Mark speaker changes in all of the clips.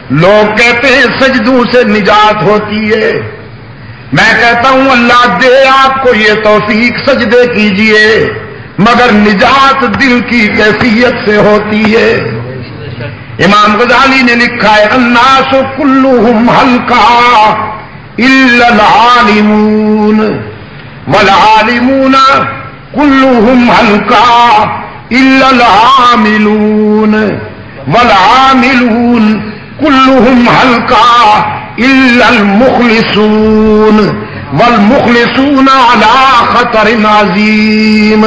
Speaker 1: لوگ کہتے ہیں سجدوں سے نجات ہوتی ہے، میں کہتا ہوں اللہ دے آپ کو یہ توفیق، سجدے کیجئے، مگر نجات دل کی کیفیت سے ہوتی ہے۔ امام غزالی نے لکھا ہے الناس کلہم ہلکا الا العالمون والعالمون کلہم ہلکا الا العاملون والعاملون کلہم ہلکا الا المخلصون والمخلصون علی خطر عظیم۔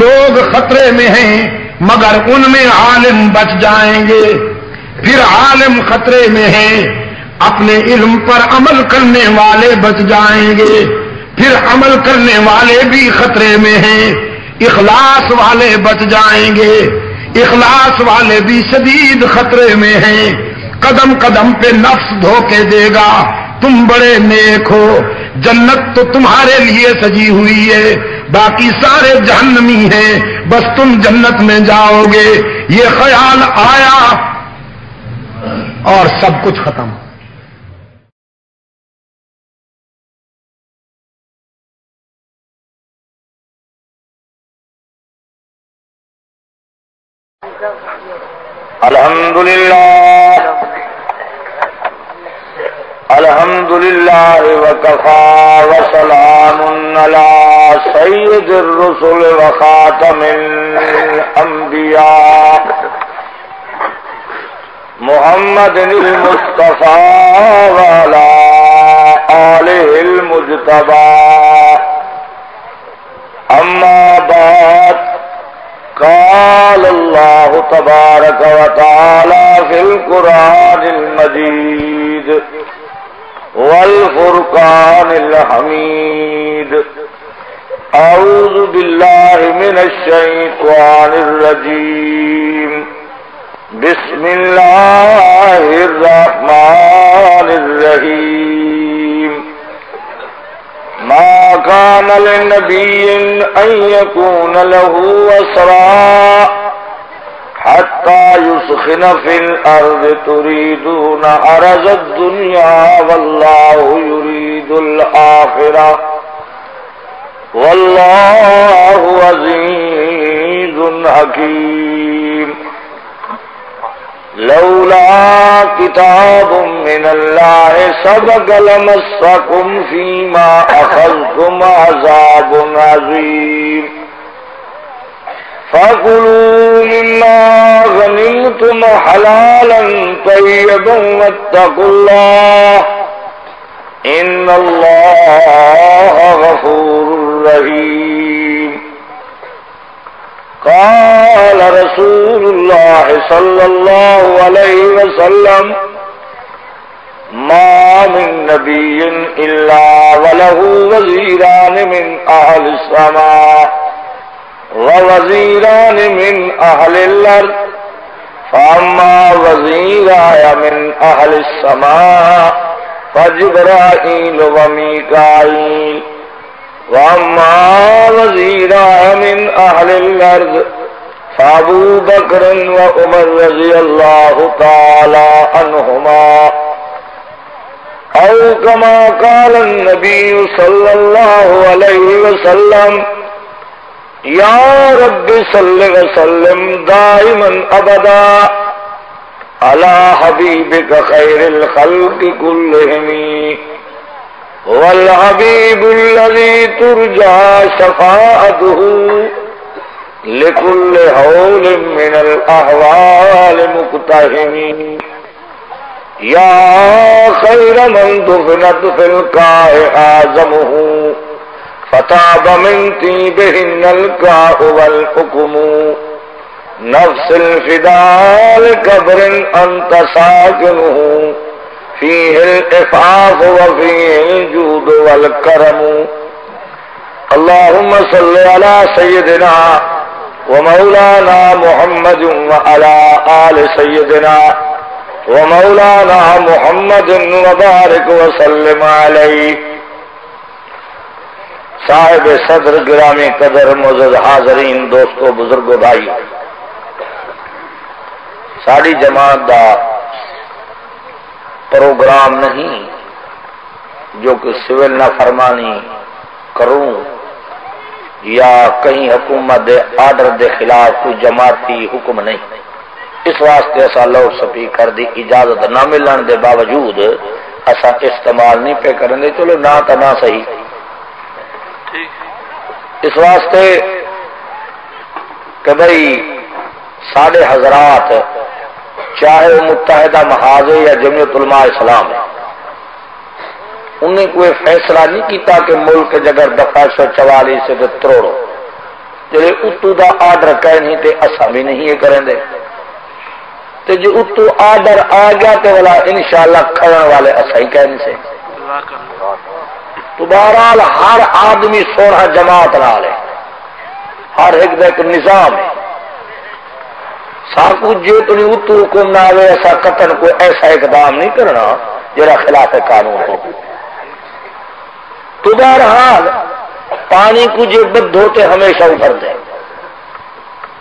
Speaker 1: لوگ خطرے میں ہیں مگر ان میں عالم بچ جائیں گے، پھر عالم خطرے میں ہیں، اپنے علم پر عمل کرنے والے بچ جائیں گے، پھر عمل کرنے والے بھی خطرے میں ہیں، اخلاص والے بچ جائیں گے، اخلاص والے بھی شدید خطرے میں ہیں۔ قدم قدم پہ نفس دھوکے دے گا، تم بڑے نیک ہو، جنت تو تمہارے لیے سجی ہوئی ہے، باقی سارے جہنمی ہیں، بس تم جنت میں جاؤ گے، یہ خیال آیا اور سب کچھ ختم۔
Speaker 2: الحمدللہ وکفى وسلام علی سید الرسل وخاتم الانبیاء محمد المصطفى وعلى آلہ المجتبى، اما بعد، قال اللہ تبارک وتعالی فی القرآن المجید والفرقان الحمید، اعوذ باللہ من الشیطان الرجیم، بسم اللہ الرحمن الرحیم، ما كان للنبي أن يكون له أسرى حتى يسخن في الأرض تريدون عرض الدنيا والله يريد الآخرة والله عزيز حكيم، لولا كتاب من الله سبق لمسكم فيما أخذتم عذاب عظيم، فكلوا مما غنمتم حلالا طيبا واتقوا الله إن الله غفور رحيم۔ قال رسول الله صلى الله عليه وسلم ما من نبي إلا وله وزيران من أهل السماء ووزيران من أهل الأرض، فأما وزيراي من أهل السماء فجبرائيل وميكائيل، وأما وزيراي من أهل الأرض فأبو بكر وعمر رضي الله تعالى عنهما، أو كما قال النبي صلى الله عليه وسلم، يا رب صل وسلم دائما أبدا على حبيبك خير الخلق كلهم، والحبيب الذي ترجى شفاعته لكل هول من الأهوال مقتحم، يا خير من دفنت في الكاء أعظمه فتاب من طيبهن الكاء والحكم، نفس الفداء لقبر أنت ساكنه فيه الإفعاف وفيه الجود والكرم، اللهم صل على سيدنا ومولانا محمد وعلى آل سيدنا ومولانا محمد وبارك وسلم عليه۔ صاحب صدر گرامی قدر معزز حاضرین، دوستو، بزرگو، بھائی، ساری جماعت دا پروگرام نہیں جو کہ سول نافرمانی کروں یا کہیں حکومت دے آرڈر دے خلاف کوئی جماعتی حکم نہیں. اس واسطے ایسا لاؤڈ سپیکر دی اجازت نہ ملن دے باوجود ایسا استعمال نہیں پہ کریں گے. چلو نہ تو نہ صحیح. اس واسطے کہ بھئی سارے حضرات چاہے وہ متحدہ محاذ یا جمعیت علماء اسلام ہے، انہیں کوئی فیصلہ نہیں کیتا کہ ملک جگر دفعہ 144 سے تروڑو. جڑے اتو دا آرڈر کہہ نہیں تے اسا بھی نہیں یہ کریں دے. تے جو اتو آرڈر آ گیا تے والا انشاءاللہ کھڑن والے اسا ہی کہنے سے. تو بہرحال ہر آدمی سونا جماعت نال ہے، ہر ایک دا ایک نظام ہے. ساکو جے تو نہیں اتو حکم نہ آوے ایسا قطن کو ایسا اقدام نہیں کرنا جرا خلاف قانون ہو. تو بہرحال پانی کو جو بدھ ہوتے ہمیشہ ابھر دے.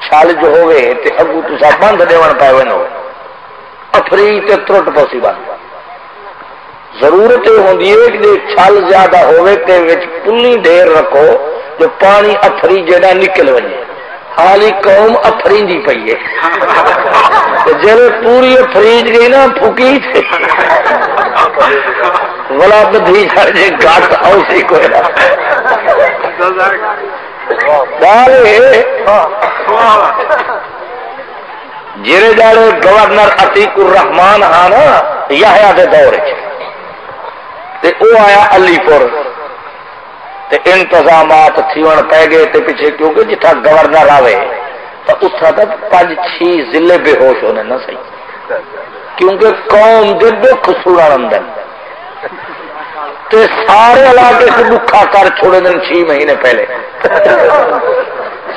Speaker 2: چھال جو ہوئے تے اگو تو سا بند دیون پائے ونو افری تے ترٹ پوسی بند. ضرورت ہوندی ہے کہ چھال زیادہ ہوئے تے وچ پلی دیر رکھو جو پانی افری جڑا نکل ونے. حالی قوم افریندی پئی ہے جب پوری افریج گئی نا پھکی تھے بلا بدھی جائے جی گاٹ آؤسی کوئی نہ جیرے جاڑے گورنر عتیق الرحمان ہاں نا یحییٰ دے دور تے او آیا علی پور تے انتظامات تھیون پہ گئے تے پیچھے کیونکہ جتھا گورنر آوے تو اتھا تک 5-6 ضلع بے ہوش ہونے نہ صحیح کیونکہ قوم دے دکھ سوڑا رندن تے سارے علاقے سے دکھا کر چھوڑے دن 6 مہینے پہلے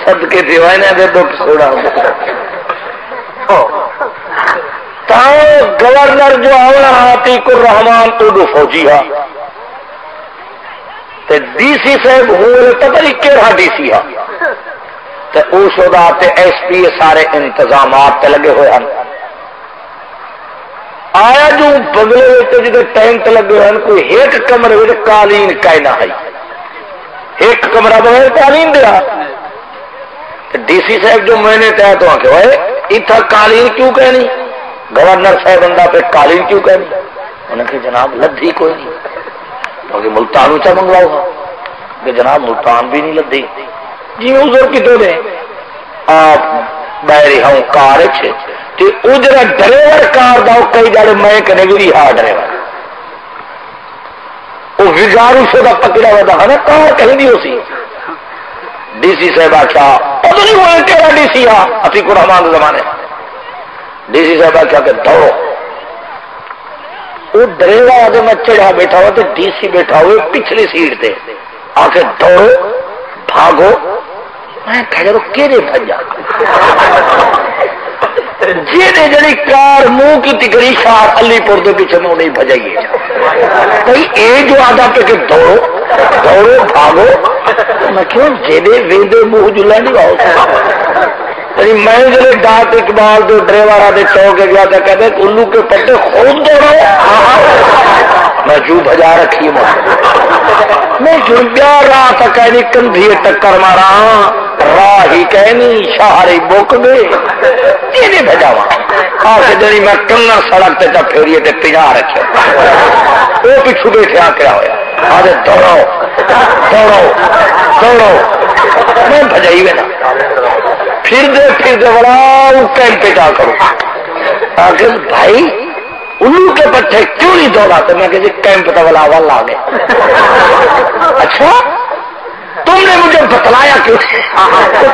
Speaker 2: صدقے دیوانے دے دکھ سوڑا رندن. تاں گورنر جو آونا عتیق الرحمان تو دو فوجی ہاں تے ڈی سی صاحب ہوئے پتہ نہیں کیڑا ڈی سی ہاں تے او شدہ تے ایس پی سارے انتظامات تے لگے ہوئے ہیں. آیا جو بگلے ہوئے جدے ٹینٹ لگے ہوئے ہیں کوئی ایک کمرے ہوئے قالین کائنا ہے ایک کمرہ بغیر قالین دیا. ڈی سی صاحب جو میں نے تایا تو آنکھے ہوئے اتھا قالین کیوں کہنی گورنر صاحب اندہ پہ قالین کیوں کہنی. انہوں نے کہا جناب لدھی کوئی نہیں کیونکہ ملتان اونچا منگواؤ گا کہ جناب ملتان بھی نہیں لدھی. جی ازر کی تو دیں آپ بائری ہوں کار اچھے تے اجرا ڈریور کار داؤ کئی جاڑے میں کنے گری ہاں ڈریور وہ وزارو شدہ پکڑا ودا ہے نا کار کہیں دی ہو سی. ڈی سی صاحب آکھا او تو نہیں ہوئے کہا ڈی سی ہاں عتیق الرحمان زمانے ڈی سی صاحب آکھا کہ دوڑو. وہ ڈریور آگے میں چڑھا بیٹھا ہوا تو ڈی سی بیٹھا ہوئے پچھلی سیٹ تے آکے دوڑو بھاگو. میں کہہ رہا کیرے بھجا جینے جڑی کار منہ کی تکری شار علی پور دے پیچھے میں نہیں بھجائیے بھائی اے جو آدھا پہ کہ دوڑو دوڑو بھاگو. میں کیوں جینے ویندے منہ جلے نہیں آؤ میں جلے ڈاک اقبال دو ڈریور آدھے چوکے گیا تھا کہتے الو کے پٹے خود دوڑو میں جو بھجا رکھی میں جنبیا راہ تک کہنی کندھی ٹکر مارا راہ ہی کہنی شہری بک گئے یہ نہیں بھجاوا آکے جنی میں کنگن سڑک تے جب پھیریے تے پجا رکھے وہ پچھو بیٹھے آکے ہویا آدھے دوڑو دوڑو دوڑو میں بھجائی گئے نا پھر دے بڑا کیمپ پہ جا کروں آگے بھائی الو کے پٹھے کیوں نہیں دوڑا تو میں کہتے کیمپ تو بلا والا آ گئے. اچھا تم نے مجھے بتلایا کیوں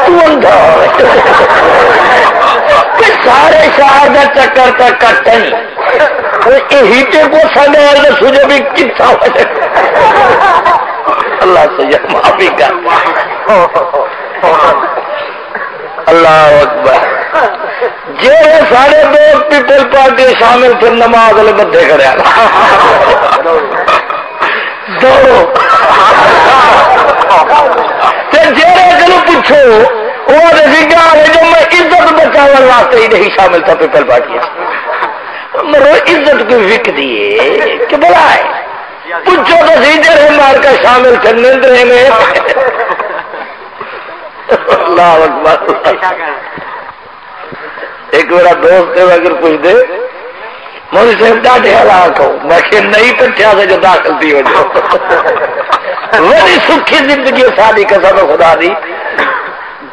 Speaker 2: تو اندھا سارے شہر کا چکر تک کٹے ہیٹے کو سنے والے سوجے بھی کتنا اللہ سے معافی کر. اللہ اکبر جی سارے دوست پیپل پارٹی شامل پھر نماز والے بدھے کرے دوڑو جیڑے چلو پوچھو وہ جو میں عزت بچاؤ واسطے ہی نہیں شامل تھا پیپل پارٹی مرو عزت کوئی وک دیے کہ بلا ہے پوچھو تو سیدھے مار کا شامل کرنے دے میں اللہ اکبر. ایک میرا دوست ہے اگر پوچھ دے مجھے صاحب ڈاٹے ہلاک ہو میں کہ نہیں پٹھیا سے جو داخل تھی ہو جو بڑی سکھی زندگی ساری قسم خدا دی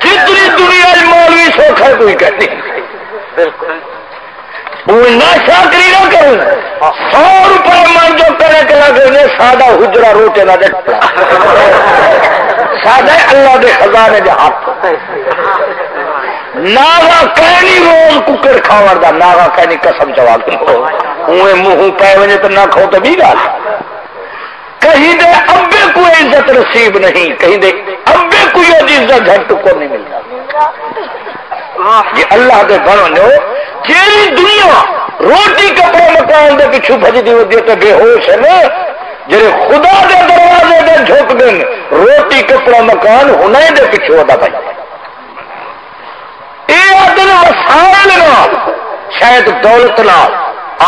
Speaker 2: جتنی دنیا مولوی سوکھا کوئی کرنی نشا کری نہ کروں 100 روپے من جو کرے کہ لگے سادہ حجرا روٹے نہ دیکھ سادہ اللہ دے خزانے دے ہاتھ ناغا کہنی روز ککر کھاور دا ناغا کہنی قسم جواب اوے منہ پے ونے تو نہ کھو تو بھی گال کہیں دے ابے کو عزت نصیب نہیں کہیں دے ابے کو یہ عزت جھٹ کو نہیں ملتا یہ اللہ دے بنو جیڑی دنیا روٹی کپڑے مکان دے پیچھے بھج دی ودی تے بے ہوش ہے نا جڑے خدا دے دروازے دے جھک دین روٹی کپڑا مکان ہونے دے پیچھے ودا بھائی اے آدم وسائل نال شاید دولت نال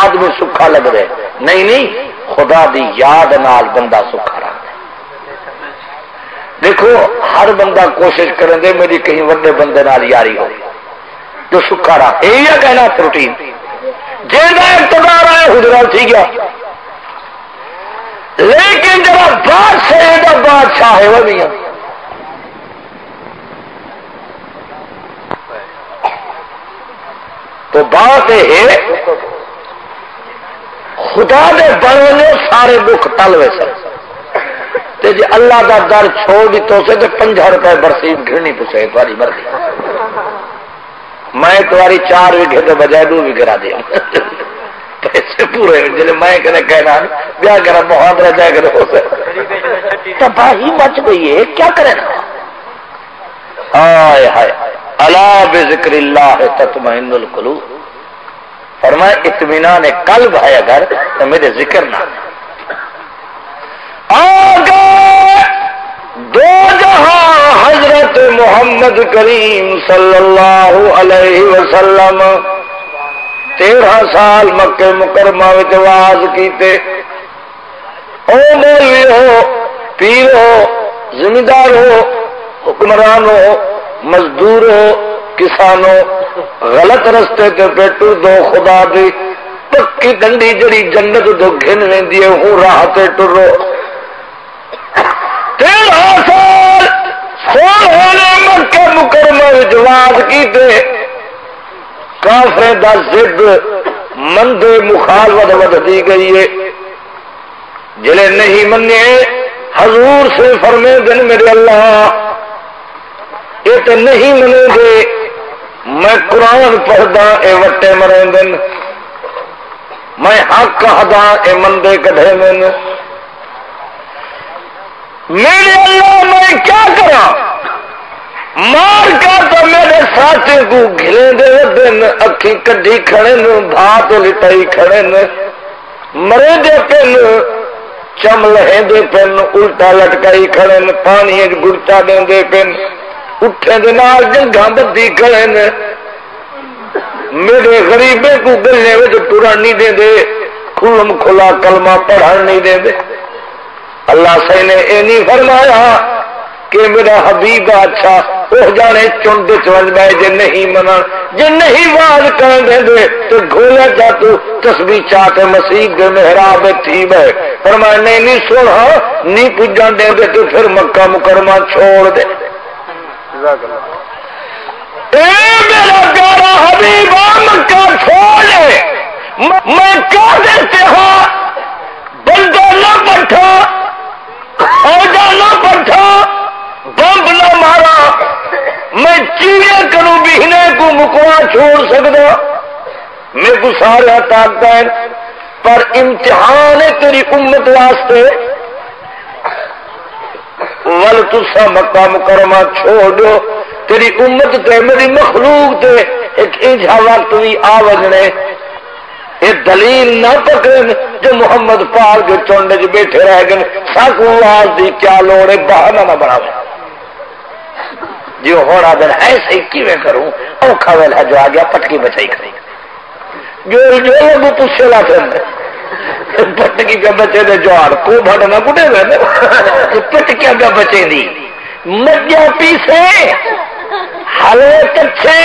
Speaker 2: آدمی سکھا لگ رہے نہیں خدا دی یاد نال بندہ سکھا رہا ہے. دیکھو ہر بندہ کوشش کریں دے میری کہیں وڈے بندے نال یاری ہو جو سکھا رہا یہ کہنا روٹین جیسا اقتدار آئے حجرا تھی گیا لیکن جب بادشاہ کا بادشاہ ہے وہ نہیں ہے تو بات ہے خدا دے بننے سارے دکھ ٹلوے سن جی اللہ دا در چھوڑ دی تو سے 50 روپے برسید گھرنی پوچھے تاری مرضی میں تمہاری 4 وگے کے بجائے 2 وگے کرا دیا پیسے پورے جلے میں کہنا بیا کرا محاورہ جائے کرے ہو سکتا تباہی مچ گئی ہے کیا کرے نا ہائے ہائے الا بذکر اللہ تطمئن القلوب فرمایا اطمینان قلب ہے اگر تو میرے ذکر نہ آگے 2 جہاں حضرت محمد کریم صلی اللہ علیہ وسلم 13 سال مکہ مکرمہ وچ واز کیتے او مولوی ہو پیر ہو زمیندار ہو حکمران ہو مزدور ہو کسان ہو غلط رستے تے پیٹو دو خدا دی پکی ڈنڈی جڑی جنت تو گھن ویندی ہے ہوں راہ تے ٹرو 13 سال سونے مکہ مکرمہ وچ واز کیتے کافریں دا ضد مندے مخالفت ودی گئی ہے جلے نہیں منے حضور سے فرمے دن میرے اللہ یہ تو نہیں منے گے میں قرآن پڑھدا اے وٹے مرے دن میں حق کہدا اے مندے کڈھے من میرے اللہ میں کیا کرا مار کر تو میرے ساتھی کو گھلے دے دن اکھی کڈی کھڑے بھات لٹائی کھڑے مرے دے پن چم لہے دے پن الٹا لٹکائی کھڑے پانی گڑتا دے دے پن اٹھے دے نال جنگاں بدی کھڑے میرے غریبے کو گلنے وچ ٹرن نہیں دے دے کھلم کھلا کلمہ پڑھن نہیں دے دے اللہ سے نے اے نہیں فرمایا کہ میرا حبیب اچھا وہ جانے چنڈ چون بے جے نہیں منن جے نہیں واز کرن دے دے تو گھولے جا تو تسبیح چا کے مسیح دے محراب تھی بے فرمایا نہیں سنا نہیں پجن دے دے تو پھر مکہ مکرمہ چھوڑ دے اے میرا پیارا حبیب مکہ چھوڑ دے میں کہہ دیتے ہاں بندہ نہ پٹھا اوجا نہ پٹھا بمب نہ مارا میں چیڑے کروں بہنے کو مکوا چھوڑ سکتا میرے کو سارے طاقت ہے پر امتحان ہے تیری امت واسطے ول تسا مکہ مکرمہ چھوڑ دو تیری امت تے میری مخلوق تے ایک ایجا وقت بھی آ وجنے یہ دلیل نہ پکڑن جو محمد پال کے چونڈے جو بیٹھے رہ گئے ساکو آواز دی کیا لوڑ ہے بہانہ نہ بناوے جو ہونا دن ایسے ہی کیویں کروں اوکھا ویلا جو آ گیا پٹکی بچائی کری جو لوگ پوچھے لا پٹکی کا بچے دے جوار کو بھٹنا کٹے رہے پٹکیا کا بچے دی مجھا پیسے حلے کچھے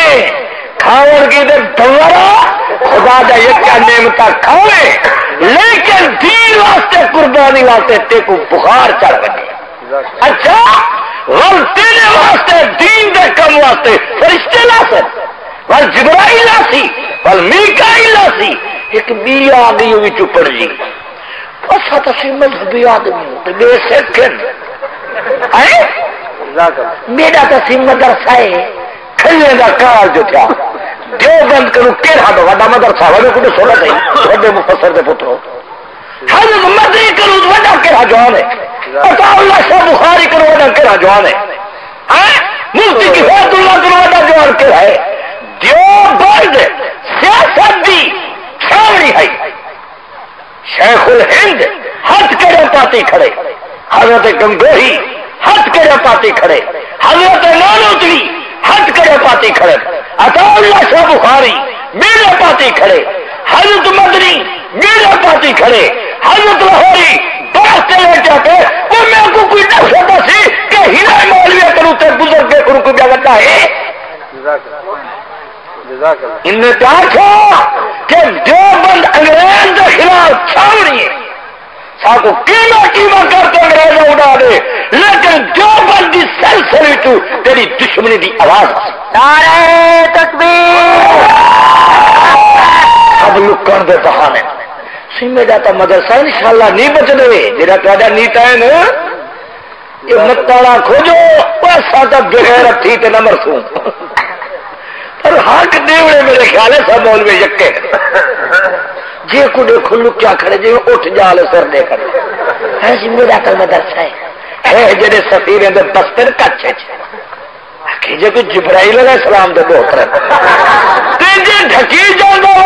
Speaker 2: کھاور کی دے دورا خدا دا یکا نعمتہ کھاوے لیکن دین واسطے قربانی واسطے تے کو بخار چڑھ بنے اچھا غل تیرے واسطے دین دے کم واسطے فرشتے لاسے ول جبرائیل لاسی ول میکائیل لاسی ایک بی آگئی ہوئی چپڑ جی اسا تسی مذہبی آدمی تو بے سکن میرا تسی مدرسہ ہے کھلنے کا کار جو تھا جو بند کروں کیڑا دو وڈا مدرسہ وڈے کو سونا نہیں وڈے مفسر دے پترو حضرت مدری کروں وڈا کیڑا جوان ہے عطا اللہ شاہ بخاری کروں وڈا کیڑا جوان ہے مفتی کفایت اللہ کروں وڈا جوان کیڑا ہے جو بند سیاست دی چھاوڑی ہے شیخ الہند ہاتھ کیڑے پاتی کھڑے حضرت گنگوہی ہاتھ کیڑے پاتی کھڑے حضرت نانوتوی ہاتھ کیڑے پاتی کھڑے عطا اللہ شاہ بخاری میرے پاتی کھڑے حضرت مدنی میرے پاتی کھڑے حضرت لاہوری بات چلے جاتے وہ میں کو کوئی نہ سکتا سی کہ ہیرا مولوی کروں تے بزرگ کے کروں کو جاگتا ہے ان نے کہا تھا کہ دیوبند انگریز کے خلاف چھاوڑی ہے ساکو قیمہ کرتے انگریزوں اڑا دے لیکن دیوبند دی سلسلے تو تیری دشمنی دی آواز نعرہ تکبیر اب لکن دے بہانے سیمے جاتا مدرسہ انشاءاللہ نہیں بچ دے جیرا کہا نیتا ہے نا یہ متاڑا کھوجو ویسا تا بغیرت تھی تے نہ مرسوم پر حق دیوڑے میرے خیال ہے سب مولوی یکے جے کو دیکھو لو کیا کھڑے جی اٹھ جالے سر دے کھڑے ہے جی میرا کل مدرسہ ہے جڑے سفیر ہیں بس پھر کچھے کہ جے کوئی جبرائیل علیہ السلام دے دوتر تیجے ڈھکی جاندہ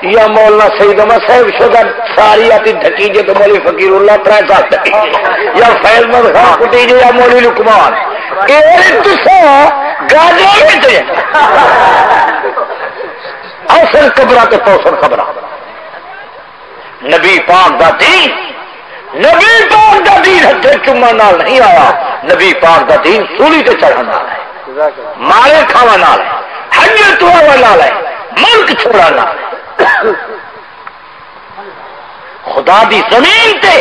Speaker 2: یا مولانا سید احمد صاحب شدہ ساری آتی ڈھکی جے تو مولی فقیر اللہ ترائے ساتھ ڈھکی یا فیض مد خان کٹی جے یا مولی لکمان ایرے تو سا گاجہ بیٹے اوسر قبرہ تے پوسر خبرہ نبی پاک دا دین ہتھے چمہ نال نہیں آیا نبی پاک دا دین سولی تے چڑھا نال ہے مارے کھاوا نال ہے حجر توڑا نال ہے ملک چھوڑا نال ہے خدا دی زمین تے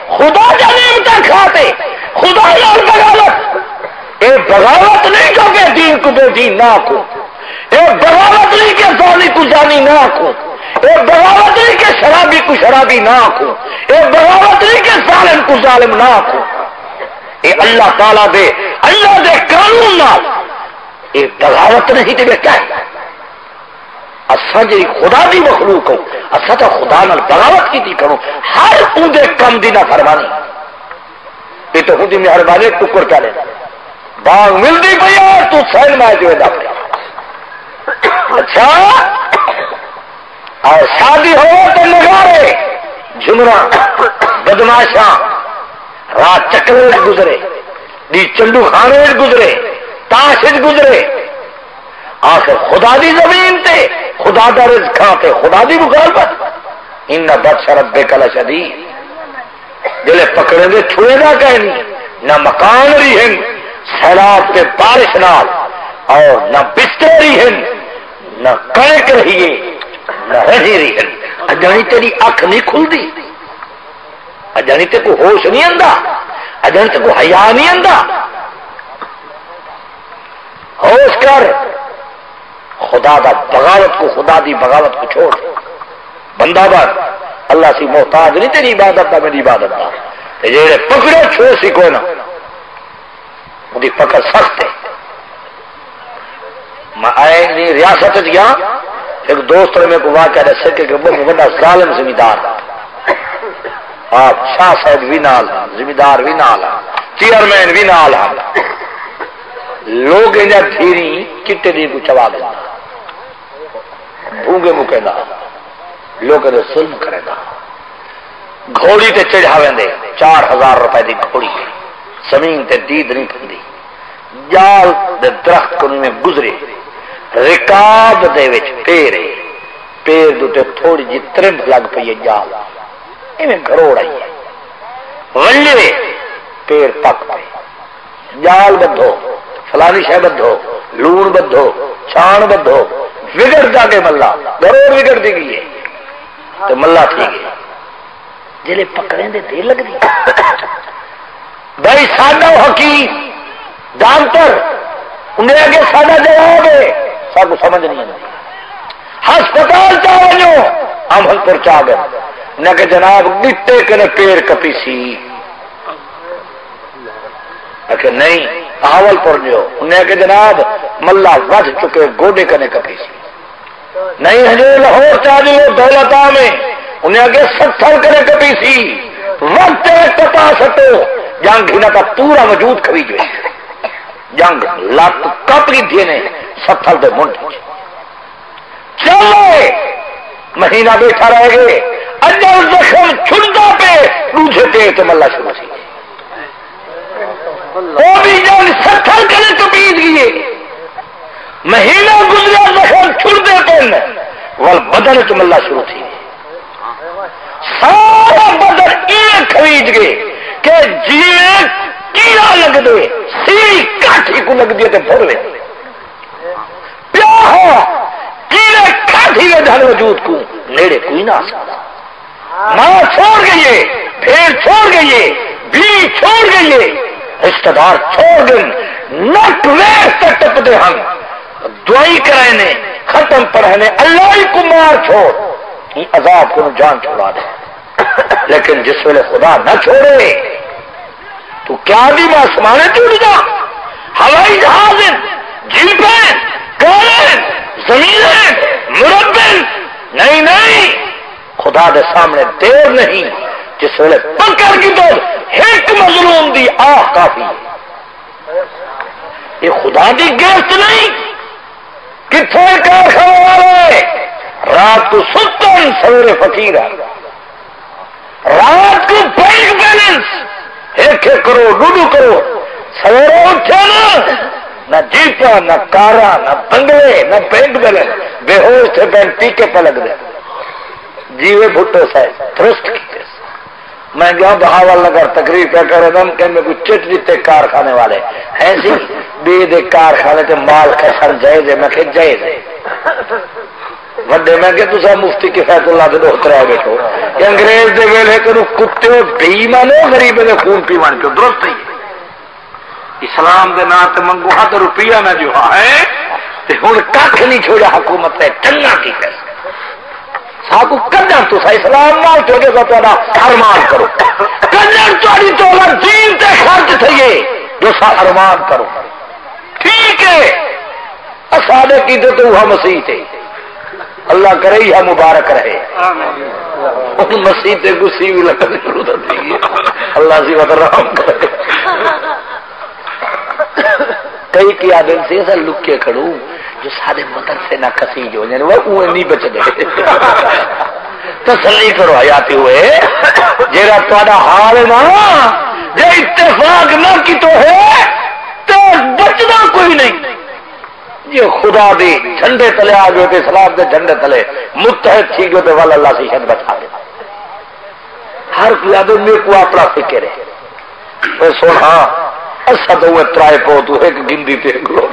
Speaker 2: خدا جا نعمتاں کھاتے خدا نال بغاوت اے بغاوت نہیں جو کہ دین کو بے دین نہ کو اے بغاوت نہیں کہ زانی کو زانی نہ کو اے بغاوت نہیں کہ شرابی کو شرابی نہ کو اے بغاوت نہیں کہ ظالم کو ظالم نہ کو اے اللہ تعالیٰ دے قانون نال اے بغاوت نہیں تے کیا ہے اسا جی خدا دی مخلوق ہو اسا تو خدا نال بغاوت کی تھی کرو ہر اندے کم دی نہ فرمانی یہ تو خود ہی مہربانی ٹکر چلے باغ ملتی پی اور تو سین مائے جو ادا پڑے اچھا اور شادی ہو تو نگارے جمرہ بدماشاں رات چکر گزرے دی چنڈو خانے گزرے تاش گزرے آخر خدا دی زمین تے خدا دا رزق تے خدا دی مخالفت ان بطش ربک لشدید دلے پکڑے دے چھوڑے نہ کہنی نہ مکان رہی ہیں سیلاب تے بارش نال اور نہ بستر رہی ہیں نہ کنک رہی ہے نہ رہی ہیں اجانی تیری اکھ نہیں کھل دی اجانی تے کو ہوش نہیں آندا اجانی تے کو حیا نہیں آندا ہوش کر خدا دا بغاوت کو خدا دی بغاوت کو چھوڑ بندہ بار اللہ سی محتاج نہیں تیری عبادت دا میری عبادت دا جیڑے پکڑے چھوڑ سی کوئی نہ مجھے پکڑ سخت ہے میں آئے نہیں ریاست گیا ایک دوست نے میں کو واقعہ دسے کہ بہت بڑا ظالم زمیندار آپ شاہ صاحب بھی نال زمیندار بھی نال چیئرمین بھی نال لوگ انجا دھیری کتے دی کو چوا دینا بھونگے مکے دا لوگ انجا ظلم کرے دا گھوڑی تے چڑھاویں دے 4000 روپے دی گھوڑی زمین تے دید نہیں پھندی جال دے درخت کو میں گزرے رکاب دے وچ پیر ہے، پیر دوتے تھوڑی جی ترمب لگ پئی ہے جال، ایویں گھروڑ آئی ہے، ولے پیر پک پے، جال بدھو، فلانی شے بدھو، لون بدھو، چھان بدھو، وگڑ جا کے ملا گھروڑ وگڑ دی گئی ہے تو ملا ٹھیک ہے، جلے پکڑیں دے دیر لگ دی بھائی ساڈا حکیم ڈاکٹر انہیں آگے ساڈا جواب ہے، سب کو سمجھ نہیں آتی، ہسپتال چاہ ونجو امن پور چاہ گئے نہ کہ جناب گٹے کنے پیر کپی سی، کہ نہیں آول پور جو انہیں کہ جناب ملا وج چکے گوڈے کنے کپی سی، نہیں حضور لاہور چاہ جو دولتا میں انہیں کہ 70 کنے کپی سی، وقت کپا سٹو جنگ ہی نہ کا پورا وجود کبھی جو جنگ لات کپ کی تھی نے 70 دے منٹ چلے مہینہ بیٹھا رہ گئے، اجل زخم چھڑتا پہ دوسرے پیر تو ملا شروع سی، وہ بھی جنگ 70 کرے کپیت گئے، مہینہ گزرا زخم چھڑتے پہ وال بدن تو ملا شروع تھی، سارا بدن ایک خرید گئے کہ جیویں کیڑا لگ دے سی کاٹھی کو لگ دیے تو بھر لے پیا ہو کیڑے کاٹھی میں دھن وجود کو نیڑے کوئی نہ آ سکتا، ماں چھوڑ گئی، پھر چھوڑ گئی، بھی چھوڑ گئی، رشتہ دار چھوڑ گئے، نک ویس تک ٹپ دے ہم دعائی کرائنے ختم پڑھنے اللہ ہی کو مار چھوڑ یہ عذاب کو جان چھوڑا دے، لیکن جس ویلے خدا نہ چھوڑے تو کیا بھی آسمانے ٹوٹ جا، ہوائی جہاز، جیپیں، کاریں، زمینیں، مربن، نہیں نہیں خدا دے سامنے دیر نہیں، جس ویلے پکڑ کی تو ایک مظلوم دی آہ کافی، یہ خدا دی گرفت نہیں، کتنے کارخانے والے رات کو ستن سویرے فقیر ہے، رات کو بینک بیلنس 1 کروڑ 2 کروڑ، سویرے اٹھے نہ جیپا نہ کارا نہ بنگلے نہ بینک بیلنس، بے ہوش تھے بینک ٹیکے پہ لگ دے جیوے بھٹو سے درست کیتے، میں گیا بہاول نگر تقریر کیا کر رہا کہ میں کوئی چٹ دیتے کارخانے والے ایسی بے دے کارخانے تے مال کسن جائز ہے، میں کہ جائز ہے وڈے میں کہ تسا مفتی کفایت اللہ دے دوست رہ بیٹھو کہ انگریز دے ویلے کرو کتے بے ایمانو غریب دے خون پیوان کیوں درست نہیں، اسلام دے نام تے منگو 1 روپیہ نہ جو ہے تے ہن کھ نہیں چھوڑا حکومت ہے چنگا کی کر ساکو کدر تو سا اسلام مال چھوڑے گا تو ارمان کرو کدر چوڑی تو دین تے خرچ تھئیے جو سا ارمان کرو ٹھیک ہے اسادے کی تو وہ مسیح تھے اللہ کرے یا مبارک رہے مسیح تے گسی بھی لگنے ضرورت نہیں اللہ سی وقت رحم کرے کئی کی آدم سے ایسا لکے کھڑوں جو سارے مدرسے نہ کسی جو وہ نہیں بچ گئے تسلی کرو حیاتی ہوئے جیرا تھوڑا حال ہے نا جے اتفاق نہ کی تو ہے تو بچنا کوئی نہیں، یہ خدا دی جھنڈے تلے آ گئے تھے، اسلام دے جھنڈے تلے متحد تھی گئے تھے والا اللہ سے شد بچا دے، ہر کوئی آدمی میرے کو اپنا فکر ہے میں سن ہاں ایسا تو وہ ترائے پو تو ایک گندی تے گلو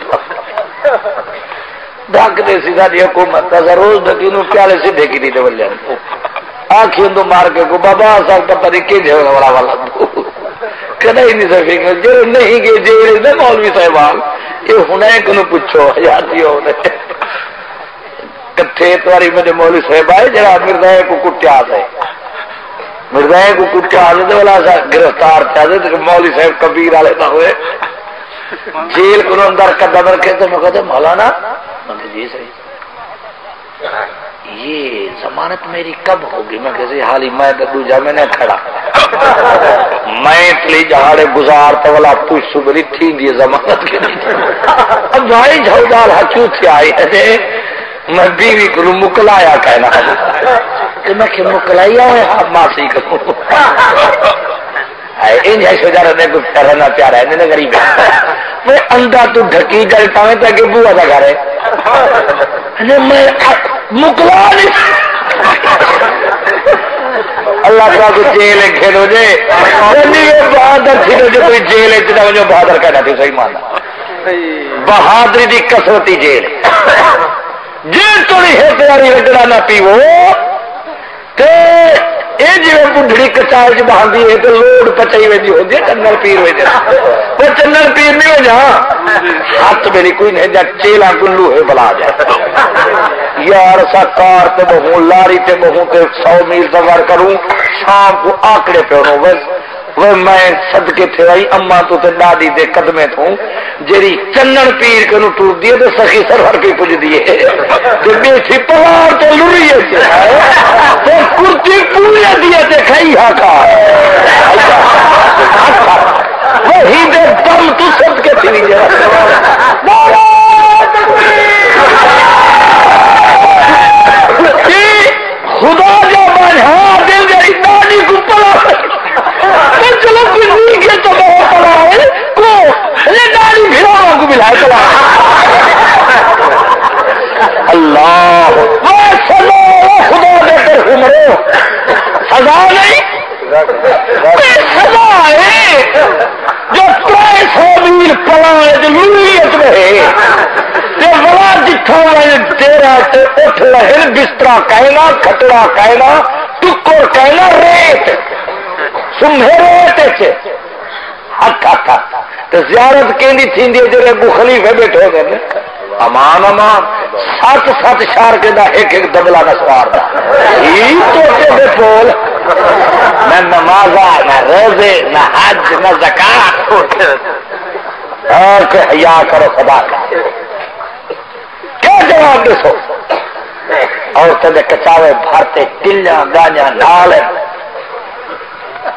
Speaker 2: ڈھک دے سی ساری حکومت کا روز ڈکینوں پیالے سے ڈھکی دی دے بلے آنکھیں تو مار کے کو بابا سال پتہ نہیں کہ جھوڑا والا والا کدے ہی نہیں سکے جو نہیں گئے جیڑے نے مولوی صاحبان یہ ہونا ہے کہ پوچھو حیاتی ہو کتھے تواری میرے مولوی صاحب آئے جڑا مرزا کو کٹیا دے مرزا کو کٹیا دے والا گرفتار کیا دے مولوی صاحب کبیر والے نہ ہوئے جیل کو اندر قدم رکھے تو میں کہتے مولانا جی صحیح یہ ضمانت میری کب ہوگی؟ میں کیسے حالی میں تو جا میں نے کھڑا میں تلی جہاڑے گزار تو والا پوچھ سبری تھی یہ ضمانت کے لیے اب بھائی جھوڑال ہچو تھی آئی ہے میں بیوی کو مکلایا کہنا کہ میں کہ مکلایا ہے آپ ماسی کروں رہنا پیارا ہے نہیں غریب وہ انڈا تو ڈھکی جائے پاوے تو اگے بوا کا گھر ہے میں مکلا نہیں اللہ کا کو جیل کھیلو جے بہادر تھی جو کوئی جیل جو بہادر کہنا تھی صحیح ماننا بہادری دی کسرتی جیل جیل تو نہیں ہے تیاری رگڑا نہ پیو یہ جی بڑھڑی کچال چ بہاندی ہے تو لوڈ پچائی وی ہوتی ہے چنل پیر وہ چنل پیر نہیں ہو جا ہاتھ میری کوئی نہیں جا چیلا کلو ہے بلا جائے یار سا کار تے بہوں لاری تے بہوں تے 100 میل سفر کروں شام کو آکڑے پہ ہوں بس وہ میں صدقے تھے آئی اما تو تے ڈاڈی دے قدمے تھوں جیری چنن پیر کے نو ٹور دیے تو سخی سرور کے پوچھ دیے جو بیٹھی پلار تو لڑی ہے تو کرتی پوری دیے تے کھائی ہاکا وہی دے دم تو صدقے تھی خدا جو بنھا دل جی ڈاڈی کو پلا چلو کوئی کے تو بہت پڑا ہے کو ڈاڑی بھیڑا کو ملا چلا اللہ خدا دے کر عمرو سزا نہیں سزا ہے جو 300 میل پلا ہے جو لوریت رہے بڑا جتھا تیرا اٹھ رہے بسترا کہنا کھٹڑا کہنا ٹکر کہنا ریت زیارت کہندی تھی جڑے ابو خلیفے بیٹھے ہو گئے امان امان 7 شار کے دا ایک دبلا نہ سوار دا تو بول نہ نماز نہ روزے نہ حج نہ زکات اور کہ حیا کرو خدا کا کیا جواب دسو عورتوں نے کچاوے بھرتے ٹلیاں گاجاں نال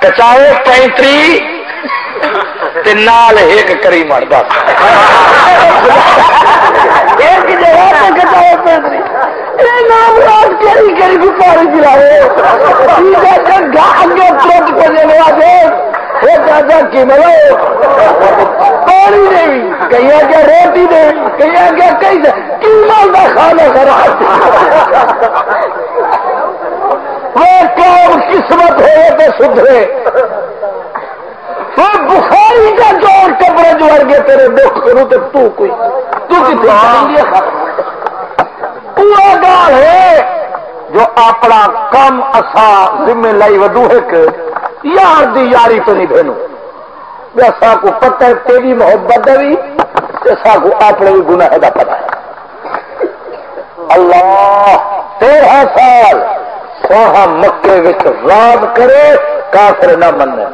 Speaker 2: کچاوے 35 نال ایک کری مرد ایک جگہ پہ کچاوے 35 نام رات کری کری بھی پاری چلاوے اگے ترٹ کو لینے والے وہ چاچا کی ملو پانی نہیں کہیں آگے روٹی نہیں کہیں آگے کہیں کی مالدہ کھانا کرا وہ کام قسمت ہے تو سدھرے وہ بخاری کا جوڑ کپڑے جوڑ گئے تیرے دکھ کروں تو کوئی تو کتنے پورا گال ہے جو اپنا کم اسا ذمہ لائی ودو ہے کہ یار دی یاری تو نہیں بھینو جیسا کو پتہ ہے تیری محبت بھی جیسا کو اپنے بھی گناہ دا پتہ ہے اللہ 13 سال سوہا مکے وچ رات کرے کافر نہ مننے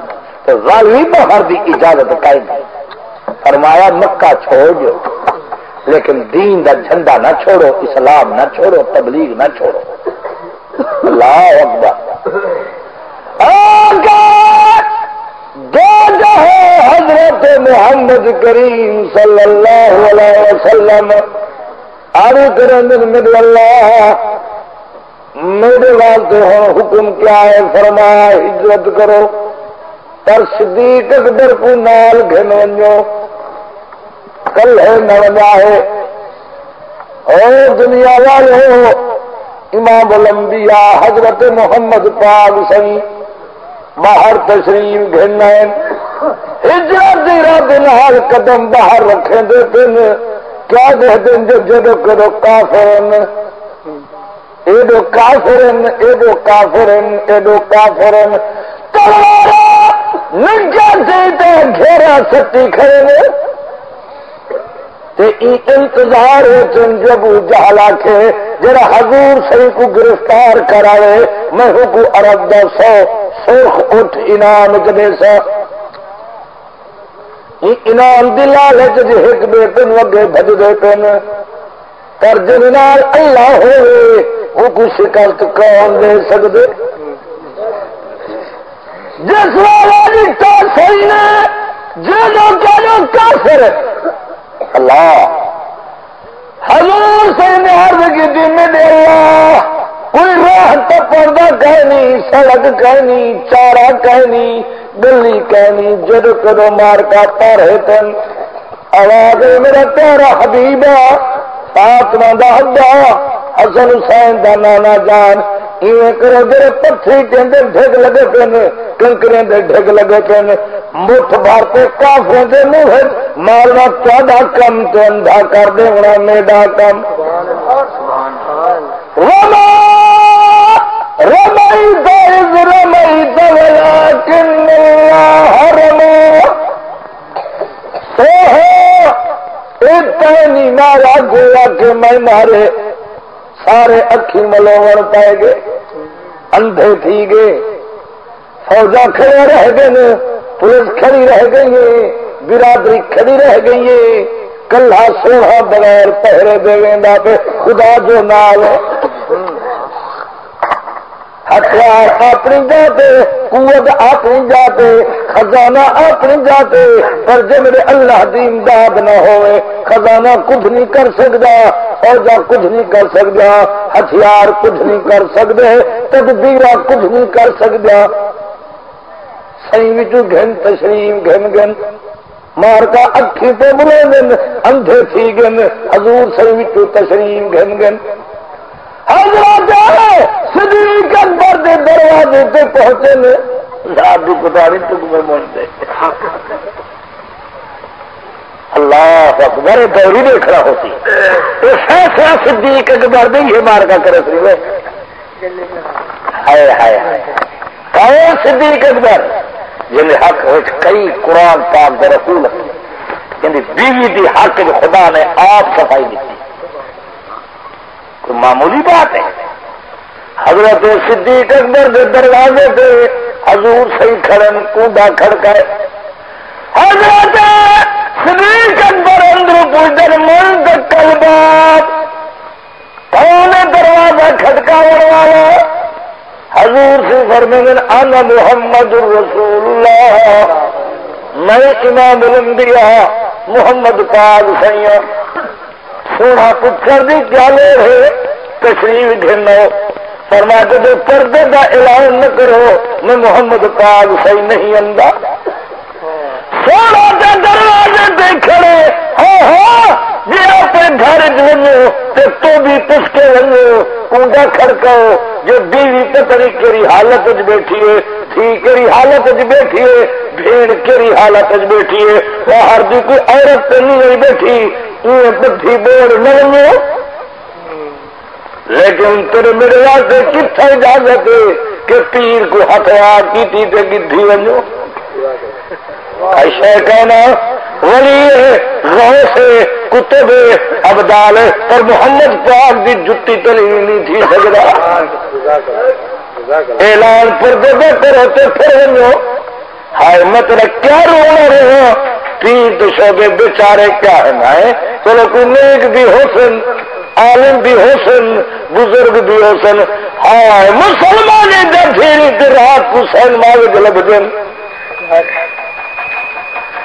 Speaker 2: تو ظالمی باہر دی اجازت قائم فرمایا مکہ چھوڑ جو لیکن دین دا جھنڈا نہ چھوڑو اسلام نہ چھوڑو تبلیغ نہ چھوڑو اللہ اکبر جو ہے حضرت محمد کریم صلی اللہ علیہ وسلم آرے کرندن مد اللہ میرے والدے ہیں حکم کیا ہے فرمایا ہجرت کرو پر صدیق اکبر کو نال گھن ونجو کل ہے نہ وجا ہے اور دنیا والے ہو امام الانبیاء حضرت محمد پاک سن باہر تشریف گھننے ہجرت ارادے نال قدم باہر رکھیں دے پن کیا دے دن جو جدو کرو کافرن ایڈو کافرن ایڈو کافرن ایڈو کافرن تلوارا نجا سے گھیرا سٹی کھڑے نے انتظار ہے چن جب جہلا کے جرا حضور صحیح کو گرفتار کرائے میں کو عرب دا 100 سرخ اٹھ انعام جدے سا انعام دلا لے جی ایک بے پن وگے بھج دے پن پر جنال اللہ ہوئے وہ کو شکست کون دے سکتے جس والا جتا صحیح نے جو کہنا کافر اللہ حضور سے عرض کی دن دے اللہ کوئی راہ تک پردہ کہنی، سڑک کہنی، چارہ کہنی، گلی کہنی، جد کرو مار کا پارے تن آواز میرا پیارا حبیبا فاطمہ دا ابا حسن حسین دا نانا جان ایویں کرو دے پتھری کے اندر ڈھگ لگے پن، کنکریں دے ڈھگ لگے پن، مٹھ بھر کے کافروں دے منہ مارنا تہاڈا کم تے اندھا کر دینا میرا کم. رما رمیت اذ رمیت ولکن اللہ رما نہیں مارا گویا کہ میں مارے سارے اکھی ملوڑ پائے گئے، اندھے تھی گئے، فوجا کھڑے رہ گئے، پولیس کھڑی رہ گئی ہے، برادری کھڑی رہ گئی ہے، کلہ سوہا بغیر پہرے دے ویندا پہ خدا جو نال ہتھیار اپنی جاتے، قوت اپنی جاتے، خزانہ اپنی جاتے، پر جے میرے اللہ دی امداد نہ ہوئے خزانہ کچھ نہیں کر سکتا، فوجا کچھ نہیں کر سکتا، ہتھیار کچھ نہیں کر سکتے، تدبیر کچھ نہیں کر سکتا. صحیح وچوں گھن تشریف گھن گھن مار کا اکھی پہ بلے گن اندھے تھی گن حضور صحیح وچوں تشریف گھن گن. حضرت صدیق اکبر دے دروازے تے پہنچے نے آپ بھی گزاری تک میں مونتے اللہ اکبر دوری دیکھ رہا ہوتی تو فیصلہ صدیق اکبر دے یہ مار کا کرے سی وہ ہائے ہائے کون صدیق اکبر جن حق کئی قرآن پاک دے رسول یعنی بیوی دی حق جو خدا نے آپ صفائی دیتی تو معمولی بات ہے. حضرت صدیق اکبر کے دروازے پہ حضور صحیح کھڑن کنڈا کھڑکائے. حضرت صدیق اکبر اندر پوچھر من کل بات کون دروازہ کھٹکانے والا؟ حضور سے فرمائیں انا محمد رسول اللہ، میں امام الانبیاء محمد پاک سیاں. سونا پتھر دی کیا لوڑ ہے تشریف گھنو فرما کے جو پردے کا اعلان نہ کرو میں محمد پاک صحیح نہیں آندا. سونا کے دروازے پہ کھڑے ہاں ہاں جی اپنے گھر ونو تو بھی پس کے ونو کنڈا کھڑکاؤ جو بیوی پتری کیری حالت بیٹھی ہے، تھی کیری حالت بیٹھی ہے، بھیڑ کیری حالت بیٹھی ہے، باہر دی کوئی عورت تو نہیں بیٹھی یہ بدھی بوڑ نہ ونو. لیکن تیرے میرے واسطے کتنا اجازت ہے کہ پیر کو ہتھیار کی گدھی ونو ایسا کہنا ولی غوث کتب ابدال اور محمد پاک دی جتی تلی نہیں تھی سکتا. اعلان پردے دے کرو تو پھر ونو ہائے میں تیرا کیا رونا رہا پیر تو شعبے بیچارے کیا ہے نا چلو کوئی نیک بھی حسن عالم بھی حسن بزرگ بھی حسن ہائے مسلمان دھیری رات کو سین ماوج لگ دن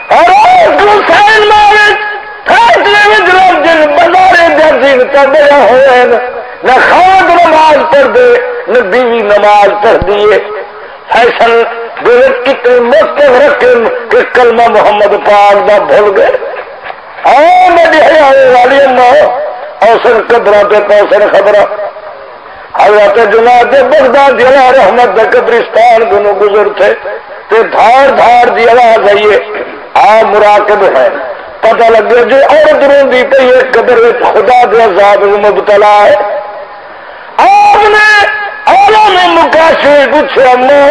Speaker 2: حسین ماوج فیصلے میں لگ دن بازارے دن تبیا ہوئے نہ خود نماز پڑھ دے نہ بیوی نماز پڑھ دیے. فیصل اتنے مستق رکھن کہ کلمہ محمد پاک دا بھول گئے. میری حیاء والی ماں اوسن قدرہ پہ کوسن خبرہ حضرت جناد بغداد علیہ رحمت دا قبرستان گنو گزر تھے تے دھار دھار دی آواز آئیے آ مراقب ہے پتہ لگے جو عورت روندی پہ یہ قبر خدا دے عذاب مبتلا ہے. آپ نے عالم مکاشر پوچھے اما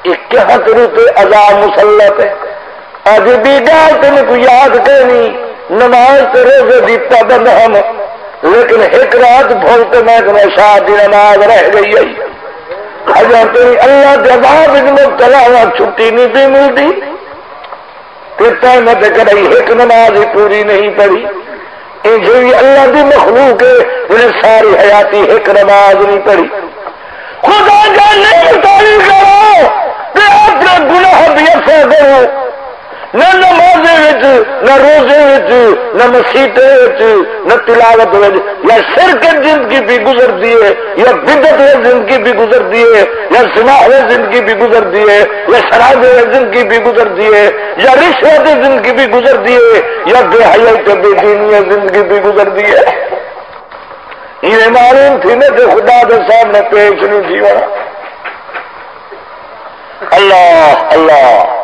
Speaker 2: یہ کیا کرتے عذاب مسلط ہے آج بھی گال تین کو یاد کرنی نماز تو روزے دی پابند ہم لیکن ایک رات بھولتے میں شادی نماز رہ گئی ہے حضرت اللہ کے عذاب مبتلا ہوا چھٹی نہیں بھی ملتی کہتا میں کرائی ایک نماز ہی پوری نہیں پڑھی جو اللہ کی مخلوق ہے انہیں ساری حیاتی ایک نماز نہیں پڑھی. خدا جانے مطالعہ کرو کہ اپنا گناہ بھی ایسا کرو نہ نماز نہ روزے نہ مسیطے نہ تلاوت یا شرک زندگی بھی گزرتی ہے یا بدعت زندگی بھی گزرتی ہے یا زنا زندگی بھی گزرتی ہے یا شراب زندگی بھی گزرتی ہے یا رشوت زندگی بھی گزرتی ہے یا بے حیائی کے بے دینی زندگی بھی گزرتی ہے. یہ معلوم تھی نا کہ خدا کے سامنے پیش نہیں تھی وہاں. اللہ اللہ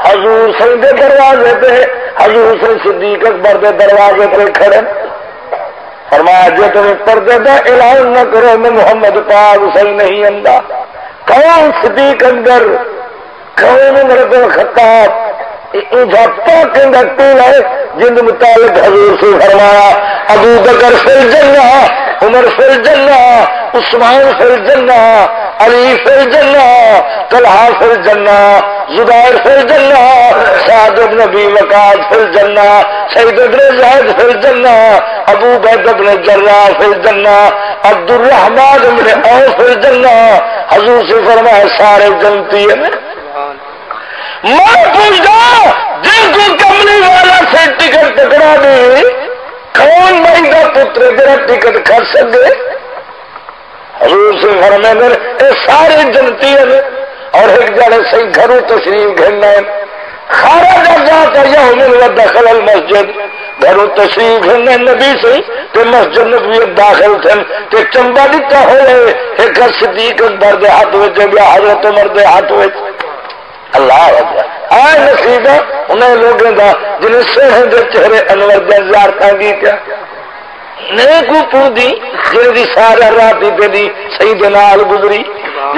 Speaker 2: حضور حسین کے دروازے پہ حضور حسین صدیق اکبر کے دروازے پہ کھڑے فرمایا جو تمہیں پردے کا اعلان نہ کرو میں محمد پاک حسین نہیں آندا. کون صدیق اکبر کون عمر بن خطاب ٹول ہے جن متعلق حضور سے فرمایا ابو بکر فی الجنہ عمر فی الجنہ عثمان فی الجنہ علی فی الجنہ طلحہ فی الجنہ زبیر فی الجنہ سعد بن ابی وقاص فی الجنہ سعید بن زید فی الجنہ ابو عبیدہ بن جراح فی الجنہ عبد الرحمن بن عوف فی الجنہ. حضور سے فرمایا سارے جنتی ہیں. میں پوچھتا جن کو کملی والا سے ٹکٹ پکڑا دی کون مہنگا پتر میرا ٹکٹ کر سکے. حضور سے فرمایا اے سارے جنتی ہیں اور ایک جڑے صحیح گھروں تشریف گھرنا ہے خارج ذات یوم ودخل المسجد گھروں تشریف گھرنا نبی سے کہ مسجد نبوی داخل تھے کہ چمبا دیتا ہوئے ایک صدیق اکبر دے ہاتھ وچ یا حضرت عمر دے ہاتھ وچ. اللہ اکبر آئے نصیب انہیں لوگوں کا جنہیں سوہن دے چہرے انور دے زیارتاں کی کیا نہیں کو پوندی جن دی سارا رات دی پہ دی سید نال گزری.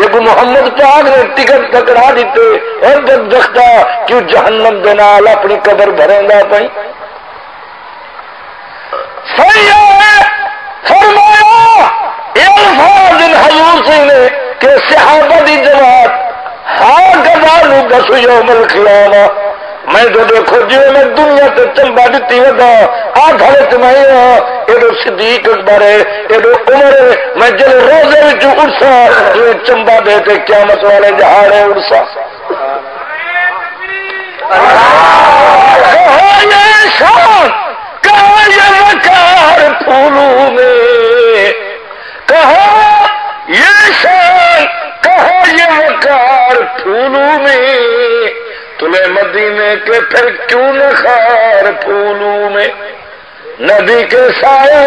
Speaker 2: یہ کو محمد پاک نے ٹکٹ پکڑا دیتے اور جب دکھتا کیوں جہنم دے نال اپنی قبر بھریں گا پائی. صحیح ہے فرمایا یہ الفاظ ان حضور سے نے کہ صحابہ دی جماعت ہاں گزاروں دس یوم القیامہ میں تو دیکھو جی میں دنیا تے چمبا دیتی ودا آ گھر میں یہ صدیق اکبر ہے یہ عمر ہے میں جل روزے وچ اڑسا یہ چمبا دے کے قیامت والے جہاڑے اڑسا. کہاں یہ شان کہاں یہ وقار پھولوں میں کہاں یہ شان کہاں یہ وقار پھولوں میں تمہیں مدینے کے پھر کیوں نہ خار پھولوں میں. نبی کے سائے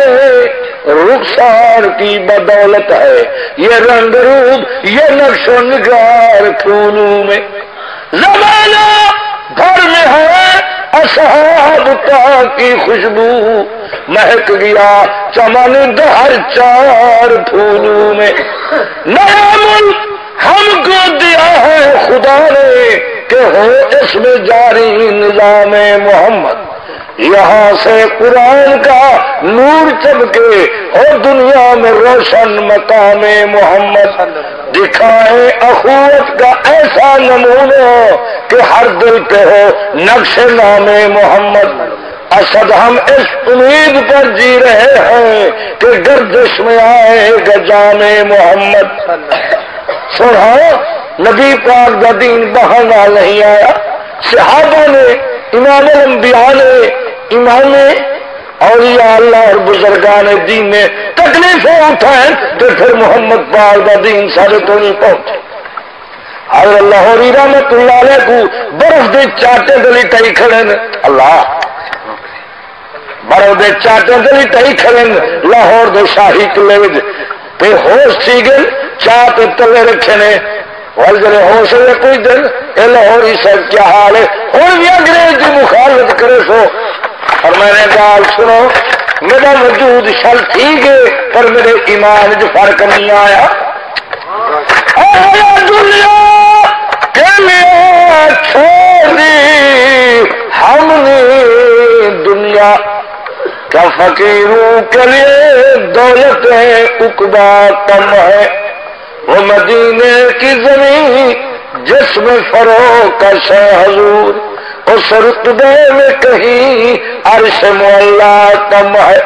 Speaker 2: رخسار کی بدولت ہے یہ رنگ روپ یہ نقش و نگار پھولوں میں. زمانہ بھر میں ہے اصحاب کا کی خوشبو مہک گیا چمن دہر چار پھولوں میں. نیا ملک ہم کو دیا ہے خدا نے کہ ہو اس میں جاری نظام محمد. یہاں سے قرآن کا نور چمکے اور دنیا میں روشن مقام محمد. دکھائے اخوت کا ایسا نمونہ کہ ہر دل پہ ہو نقش نام محمد. اسد ہم اس امید پر جی رہے ہیں کہ گردش میں آئے گا جام محمد. سنا نبی پاک کا دین بہانا نہیں آیا. صحابہ نے امام الانبیاء نے امام اولیاء اللہ اور بزرگان دین نے تکلیفیں اٹھائیں تو پھر محمد پاک کا دین سارے تو نہیں پہنچے. حضرت لاہوری رحمت اللہ علیہ کو برف دے چاٹے دلی ٹائی کھڑے اللہ برف دے چاٹے دلی ٹائی کھڑے لاہور دے شاہی قلعے پہ ہوش سی گئے چاٹ تلے رکھے نے اور جلے ہوش ہے کوئی دن اے لاہوری صاحب کیا حال ہے اور بھی انگریز کی مخالفت کرے سو. اور میں نے گال سنو میرا وجود شل ٹھیک ہے پر میرے ایمان جو فرق نہیں آیا. دنیا کے لیے چھوڑ دی ہم نے دنیا کیا فقیروں کے لیے دولت عقبا کم ہے. وہ مدینے کی زمین جس میں فروکش ہے حضور اس رتبے میں کہیں عرش مولا کم ہے.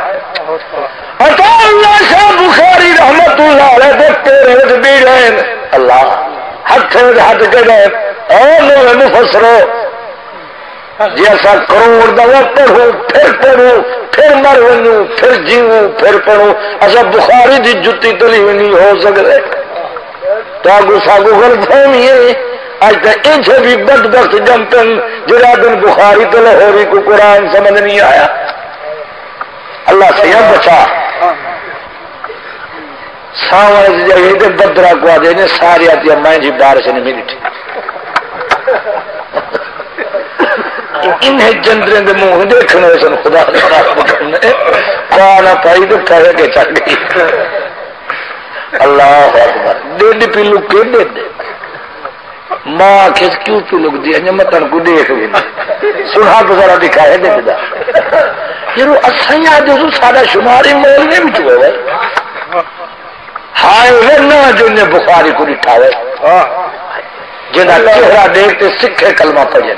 Speaker 2: عطا اللہ شاہ بخاری رحمت اللہ علیہ دیکھتے رہے بھی رہے اللہ ہاتھ ہاتھ کے گئے اور مفسرو جی ایسا کروڑ دوا پڑھو پھر مر ونوں پھر جیوں پھر پڑھو اصا بخاری دی جتی تلی بھی نہیں ہو سکتے تو ساگو غلط فہمی ہے اج تک انچے بھی بدبخت جمپن جڑا دن بخاری تو لاہوری کو قرآن سمجھ نہیں آیا اللہ سے یہ بچا ساون جائے تو بدرا کو آدھے ساری آتی میں جی بارش نہیں ملی انہیں جندرے دے منہ دیکھنے سن خدا نہ پائی تو پھر کے چل گئی اللہ اکبر ڈیڈ پیلو کے دے ماں کھس کیوں پیلو دیا میں تن کو دیکھ بھی سنا تو ذرا دکھائے دے دا یہ اسائیں آج سارا شماری مول نہیں بچ ہوئے ہائے وہ نہ جو نے بخاری کو دکھا ہوئے جنہ چہرہ دیکھتے سکھے کلمہ پڑھیں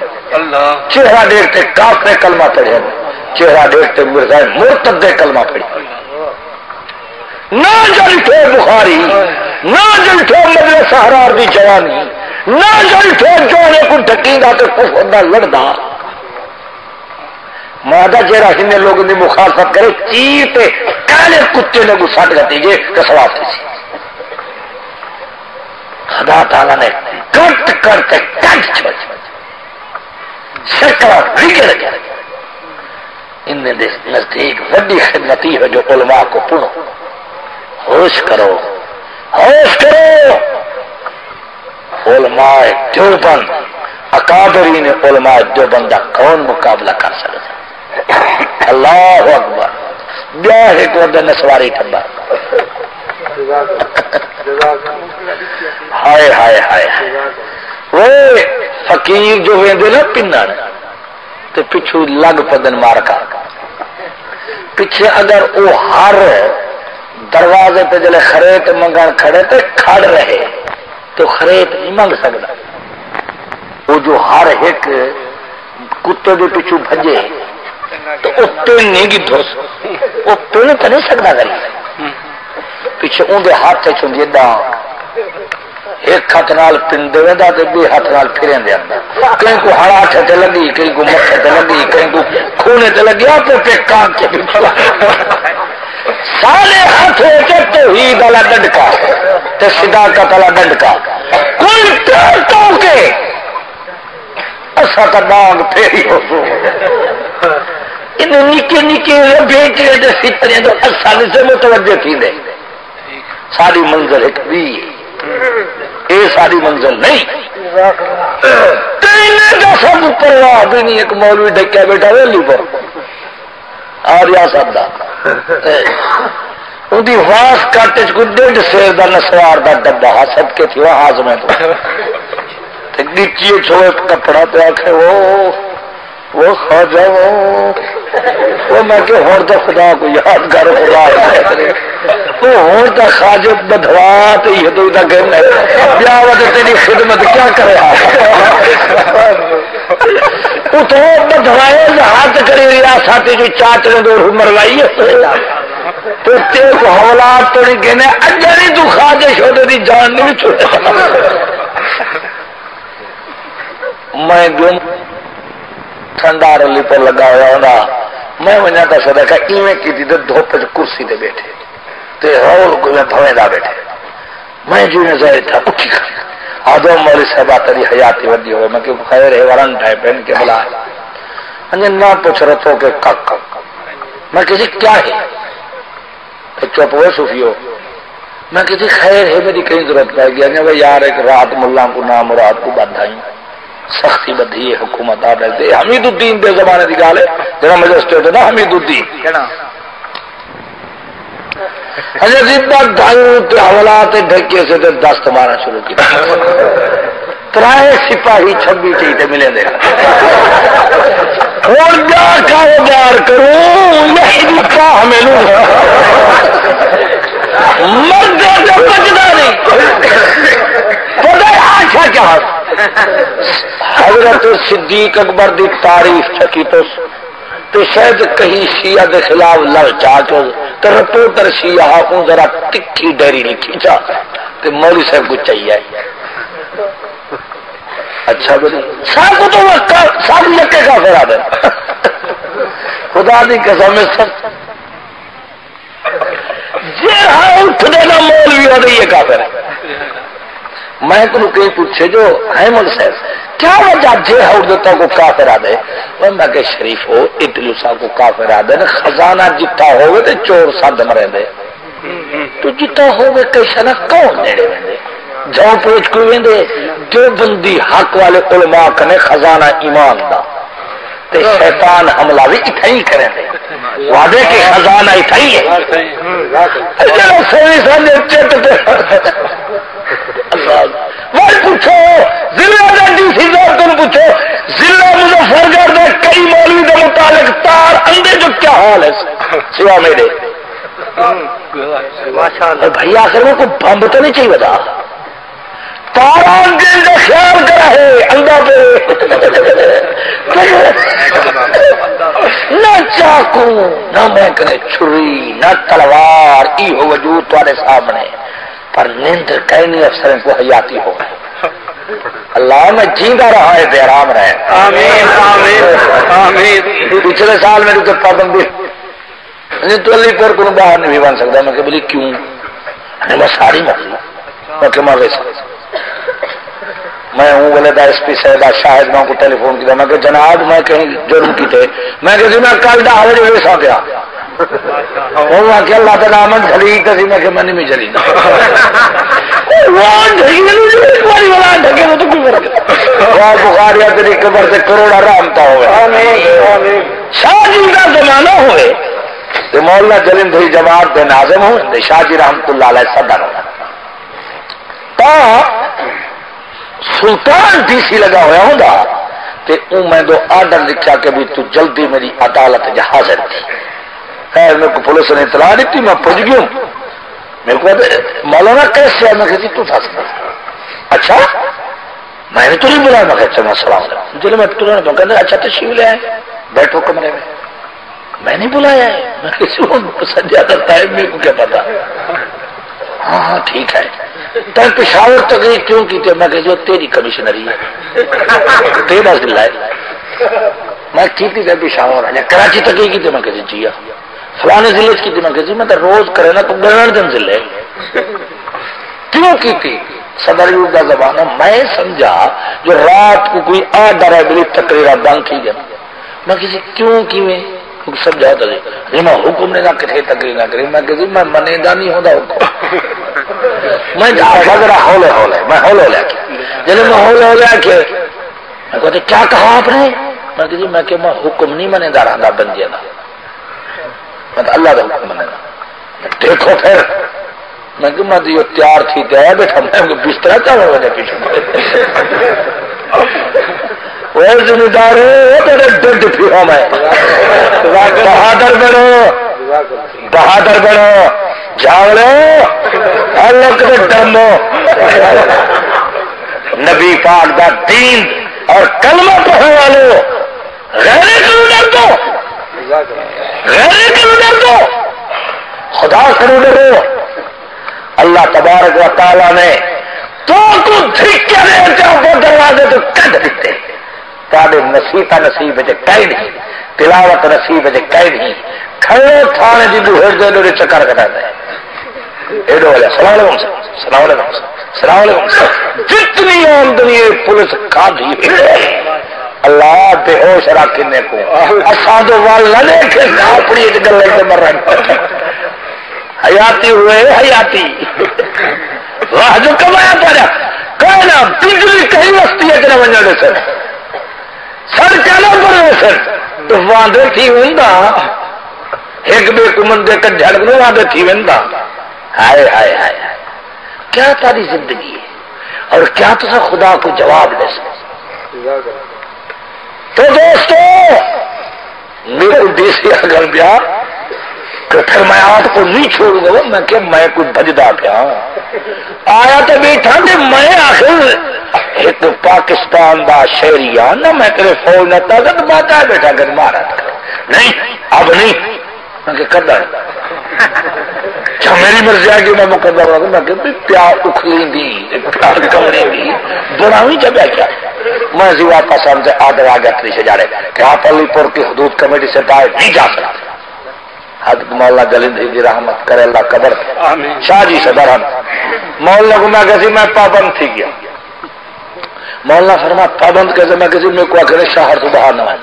Speaker 2: چہرہ دیکھتے کافر کلمہ پڑھیں چہرہ دیکھتے مرتد کلمہ پڑھیں نہ جلتے بخاری نہ جلتے مدرسہ حرار دی جوانی نہ جلتے جونے کو ڈھکیندا تو کفر دا لڑدا مادہ چہرہ ہنے لوگوں دی مخالفت کرے چیر تے کالے کتے نے کو سٹ گتی جے کہ ثواب تھی خدا تعالیٰ نے کٹ کرتے کٹ چھوڑ شکرہ رگڑ گیا ان نزدیک وڈی خدمتی ہے جو علماء کو پڑھو ہوش کرو علماء دیوبند اکابرین علماء دیوبند کا کون مقابلہ کر سکتا اللہ اکبر بیاہ ایک وڈا نسواری ٹھبا ہائے ہائے ہائے وہ فقیر جو ویندے نا پنن تے پچھو لگ پدن مار کا پیچھے اگر وہ ہر دروازے پہ جلے خریت منگان کھڑے تے کھڑ رہے تو خریت نہیں منگ سکتا وہ جو ہر ایک کتے دے پیچھو بھجے تو وہ پین نہیں گی دھوس وہ پین تو نہیں سکتا گلی پیچھے اون دے ہاتھ چوندی ڈانگ ایک ہاتھ نال پنڈے ویندا تے بے ہاتھ نال پھرین دے اندا کہیں کو ہڑاٹھ تے لگی کہیں کو مٹھے تے لگی کہیں کو کھونے تے لگی اپنے پہ کان کے بھی پھلا سارے ہاتھ تے توحید والا ڈنڈکا تے صداقت والا ڈنڈکا کوئی ٹال تو کے اسا تا ڈانگ پھیری ہو سو ان نکے نکے بیٹے دے سترے جو اساں سے متوجہ تھی دے ساری منزل ایک بھی اے ساری منزل نہیں تینے کا سب پرواہ بھی نہیں ایک مولوی ڈکیا بیٹھا ویلی پر اور یا سب دا ان دی واس کاٹے کو 1.5 سیر دا نسوار دا ڈبا حسد کے تھی وہ آزمیں تو گچیے چھوئے کپڑا پہ آکھے وہ خواجہ وہ میں کہ ہور دا خدا کو یاد کر خدا وہ ہور دا خواجہ بدھوا تے یہ تو دا گیم ہے بیاوت تیری خدمت کیا کرے وہ تو بدھوائے ہاتھ کرے ریاستی جو چاچنے دور مروائی ہے تو تیرے کو حولات تو نہیں کہنے اجاری تو خواجہ شودے دی جان نہیں چھوڑے میں گم ٹھنڈا رلی پر لگا ہوا ہونا میں وجہ کا صدقہ ایویں کی تھی تو دھوپ کرسی دے بیٹھے تے اور کوئی بھویں دا بیٹھے میں جو نظر تھا اٹھی کر آدم مولی صاحبہ تری حیاتی ودی ہوئے میں کہ خیر ہے ورن ٹائپ پہن کے بلا انجھے نہ پوچھ رہا تو کہ کک میں کسی کیا ہے تو چپ ہوئے صوفیو میں کسی خیر ہے میری کہیں ضرورت پائے گی انجھے یار ایک رات ملا کو نام مراد کو بدھائیں سختی بدھی ہے حکومت آپ رہتے حمید الدین دے زمانے دی گال ہے جنہاں مجسٹریٹ ہے نا حمید الدین حضرت زبت دھائیوں تے حولات ڈھکے سے تے دست مارا شروع کی ترائے سپاہی 26 چیتے ملے دے اور جا کاروبار کروں یہی کا ہمیں لوں مرد جو بچنا نہیں خدا آچھا کیا حضرت صدیق اکبر دی تعریف چکی تو شاید کہیں شیعہ دے خلاف لڑ چاچو تو رپورٹر شیعہ کو ذرا تکھی ڈیری نہیں کھینچا تو مولوی صاحب کو چاہیے اچھا بھائی سب کو تو سب یکے کافر آ دے خدا دی قسم سب جی ہاں اٹھنے کا مول بھی ہو رہی ہے کافر ہے. میں کو کہیں پوچھے جو ہے مول صاحب کیا وجہ جے ہاؤ دیتا کو کافر آ دے میں کہ شریف ہو اٹلی صاحب کو کافر آ دے خزانہ جتا ہوئے تو چور سد مرے دے تو جتا ہوئے کیسا نہ کون نیڑے ویندے جاؤ پوچھ کوئی ویندے جو بندی حق والے علماء کنے خزانہ ایمان دا تے شیطان حملہ بھی اتھا ہی کریں دے وعدے کے خزانہ اتھا ہی ہے جب سوئی سامنے چیت دے وہ پوچھو ضلع کا ڈی سی صاحب تم پوچھو ضلع مظفر گڑھ دے کئی مولوی کے متعلق تار اندے جو کیا حال ہے سوا میرے بھائی آخر میں کوئی بمب تو نہیں چاہیے بتا تاران دل کا خیال کرا ہے اندھا پہ نہ چاقو نہ محکنے چھری نہ تلوار ای ہو وجود تمہارے سامنے پر نیند کئی نہیں افسروں کو حیاتی ہو اللہ میں جیندہ رہا ہے بے آرام رہے آمین آمین آمین. پچھلے سال میری تو پابندی تو علی پور کو باہر نہیں بھی بن سکتا میں کہ بولی کیوں میں ساری مرضی میں کہ میں ویسا میں ہوں بولے دا ایس پی صاحب شاہد میں کو ٹیلی فون کیا میں کہ جناب میں کہیں جرم کی تھے میں کہ میں کل دا حوالے ویسا گیا وہ کہ اللہ تعالیٰ آمن جھلی تھی میں کہ میں نہیں جھلی بخاریا تیری قبر سے کروڑا رامتا ہوئے شاہ جی کا زمانہ ہوئے تو مولانا جلند ہوئی جماعت دے ناظم ہوں شاہ جی رحمت اللہ علیہ صدر ہونا تا سلطان ڈی سی لگا ہوا ہوں گا تو میں دو آرڈر لکھا کہ بھی تو جلدی میری عدالت جا حاضر تھی خیر میرے کو پولیس نے اطلاع دیتی میں پہنچ گیا ہوں میرے کو مولانا کیسے ہے میں کہتی تو تھا اچھا میں نے تو نہیں بلایا میں کہتا میں سلام علیکم جلے میں ترنت کہتے اچھا تشریف لے آئے بیٹھو کمرے میں نہیں بلایا ہے میں کسی کو سجادہ صاحب میرے کو کیا پتا ہاں ہاں ٹھیک ہے تم پشاور تقریر کیوں کی تھی میں کہ جو تیری کمشنری ہے تیرا ضلع ہے میں کی تھی پشاور کراچی تقریر کی تھی میں کہ جی فلانے ضلع کی تھی میں کہ میں تو روز کرے نا تو گرن دن ضلع کیوں کی تھی صدر یوگ کا زمانہ میں سمجھا جو رات کو کوئی آڈر ہے میری تقریر بند کی گیا میں کسی کیوں کی میں سمجھا تھا جی میں حکم نے نہ کتنے تقریر نہ کری میں کہ میں منیدہ نہیں ہوتا حکم میں ذرا ہولے ہولے میں ہولے لے کے جب میں ہولے ہولے کے میں کہتے کیا کہا آپ نے میں کہ جی میں کہ میں حکم نہیں منیدہ رہا بندیا نا میں اللہ کا حکم منیدہ دیکھو پھر میں کہ میں یہ تیار تھی دیا بیٹھا میں بستر چاہوں وجہ پیچھے وہ ذمہ دار ڈڈ پھرا میں بہادر بنو جاولو اللہ کے ڈرمو نبی پاک دا دین اور کلمہ پڑھنے والوں غیرے کیوں ڈر دو غیرے کیوں ڈر دو خدا کرو ڈرو اللہ تبارک و تعالیٰ نے تو کو دھکے دے جاؤ دروازے تو کد دیتے تھوڑے نصیبہ نصیب کئی نہیں تلاوت نصیب کئی نہیں کھڑے تھانے دی بوہر دے لوڑے چکر کٹا دے ایڈو والے سلام علیکم سلام علیکم سلام علیکم جتنی آمدنی پولیس کھا دی اللہ بے ہوش رکھنے کو اسادو والا نے کہ اپنی گل تے مر رہے حیاتی ہوئے حیاتی واہ جو کمایا پڑا کہنا بجلی کہیں وستی ہے کہ ونجا دے سر سر کہنا پڑے سر تو واندے تھی وندا ایک بے کمن دے کر جھڑک نو واندے تھی وندا ہائے ہائے ہائے کیا تاری زندگی ہے اور کیا تو خدا کو جواب دے سکتے تو دوستو میرے دیسی اگر بیا کہ پھر میں آپ کو نہیں چھوڑوں گا میں کہ میں کوئی بجدا پیا آیا تو بیٹھا کہ میں آخر ایک پاکستان دا شہری ہاں نہ میں تیرے فوج نہ طاقت بات ہے بیٹھا کر مارا نہیں اب نہیں میں کہ کر میری مرضی آ گئی میں مقدر ہوں میں کہ پیار اکھلی دی پیار کمڑی دی بڑھاوی جب کیا میں جی واپس ہم سے آدر آ گیا تری سے جا رہے کہ آپ علی پور کی حدود کمیٹی سے باہر نہیں جا سکتے حضرت مولانا جلیندری جی رحمت کرے اللہ قبر شاہ جی سے برہم مولانا کو میں کہتی میں پابند تھی گیا مولانا فرما پابند کیسے میں کسی میں کو آخر شہر تو باہر نہ آئے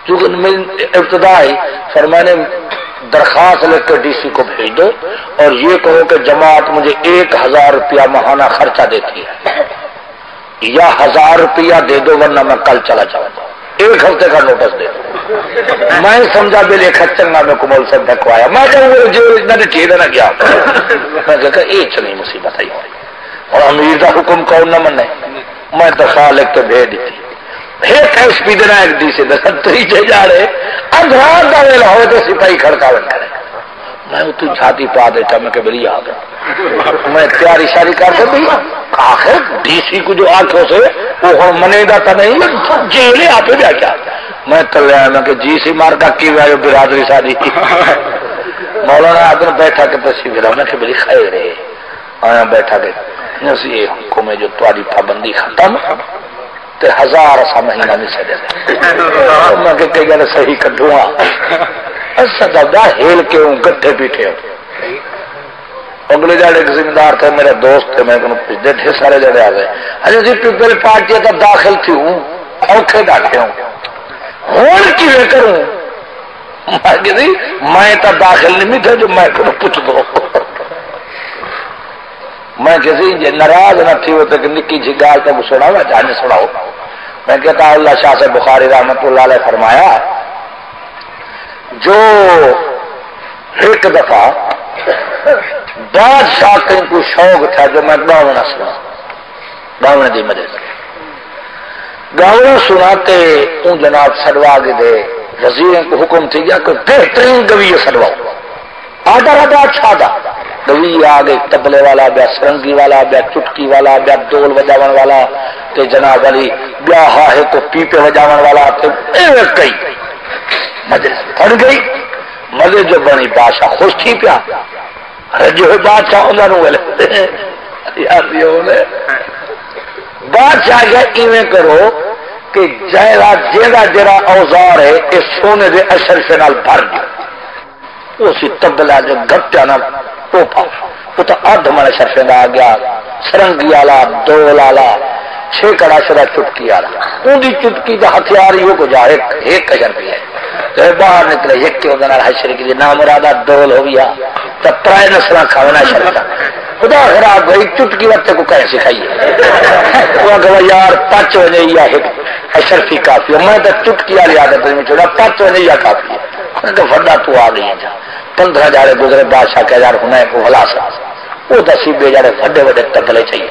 Speaker 2: چونکہ ابتدا ہی فرمانے درخواست لکھ کر ڈی سی کو بھیج دو اور یہ کہو کہ جماعت مجھے 1000 روپیہ ماہانہ خرچہ دیتی ہے یا 1000 روپیہ دے دو ورنہ میں کل چلا جاؤں گا 1 ہفتے کا نوٹس دے دو میں سمجھا بے چنگا میں کمول سے ڈھکوایا میں جب جو ٹھیک نہ گیا میں کہا یہ چلی مصیبت آئی اور امیر کا حکم کون نہ منے میں درخواست لکھ کے بھیج دیتی ایک ایس پی دینا ایک ڈی سی دینا تیجے جا رہے اندھار کا ویلا ہوئے تو سپاہی کھڑکا بن کرے میں تو چھاتی پا دیتا میں کہ بری آ گیا میں تیاری شاری کر کے بھی آخر ڈی سی کو جو آنکھوں سے وہ منے گا تو نہیں جیلے آپ جا کیا میں کل آیا میں کہ جی سی مار کا کی ہوا برادری شادی مولانا آدمی بیٹھا کے تشریف ملا میں کہ بری خیر ہے آیا بیٹھا کے یہ حکم ہے جو تاری پابندی ختم 1000 ایسا مہینہ نہیں سے دے میں کہ کئی گھر صحیح کٹھوں ایسا دادا ہیل کے ہوں گٹھے پیٹھے ہوں اگلے جاڑے ایک ذمہ دار تھے میرے دوست تھے میں پوچھتے ڈھیر سارے جڑے آ گئے اچھا جی پیپل پارٹی کا داخل تھی ہوں اوکھے ڈاکے ہوں ہوں کی کروں میں تو داخل نہیں تھا جو میں پوچھ دو میں کسی ناراض نہ تھی وہ تو نکی جی گال تو سنا میں جانے سناؤ میں کہتا اللہ شاہ سے بخاری رحمت اللہ علیہ فرمایا جو ایک دفعہ بادشاہ کہیں کو شوق تھا جو میں گاؤں سنا گاؤں دی مدد گاؤں سناتے ان جناب سڑوا کے دے وزیر کو حکم تھی گیا کہ بہترین گوی سڑواؤ آدھا آدھا اچھا تھا گوی آ گئے تبلے والا بیا سرنگی والا بیا چٹکی والا بیا ڈول بجاون والا تے جناب علی بیا ہے تو پیپے بجاون والا تے کئی مزے پڑ گئی مزے جو بنی بادشاہ خوش تھی پیا رجے ہوئے بادشاہ انہوں نے بادشاہ کیا ایویں کرو کہ جیڑا جڑا اوزار ہے اس سونے دے اشرفے نال بھر دو اسی تبلا جو گھٹیا نا ٹوپا وہ تو ادھ ہمارے شرفے آ گیا سرنگی والا ڈول والا 6 کڑا شرا چٹکی والا ان کی چٹکی کا ہتھیار ہی کو جا ایک روپیہ ہے باہر نکلے ایک کے حشر کی نام مرادہ ڈول ہو گیا تو ترائے نسل کھانا شرکا خدا خراب گئی چٹکی وقت کو کہیں سکھائیے وہ کہ یار 5 بجے یا اشرفی کافی میں تو چٹکی والی عادت میں چھوڑا 5 بجے یا کافی ہے کہ وڈا تو آ گئی جا 15 جاڑے گزرے بادشاہ کے یار ہونا ہے کو ہلا سا وہ دسی بے جاڑے وڈے وڈے تبلے چاہیے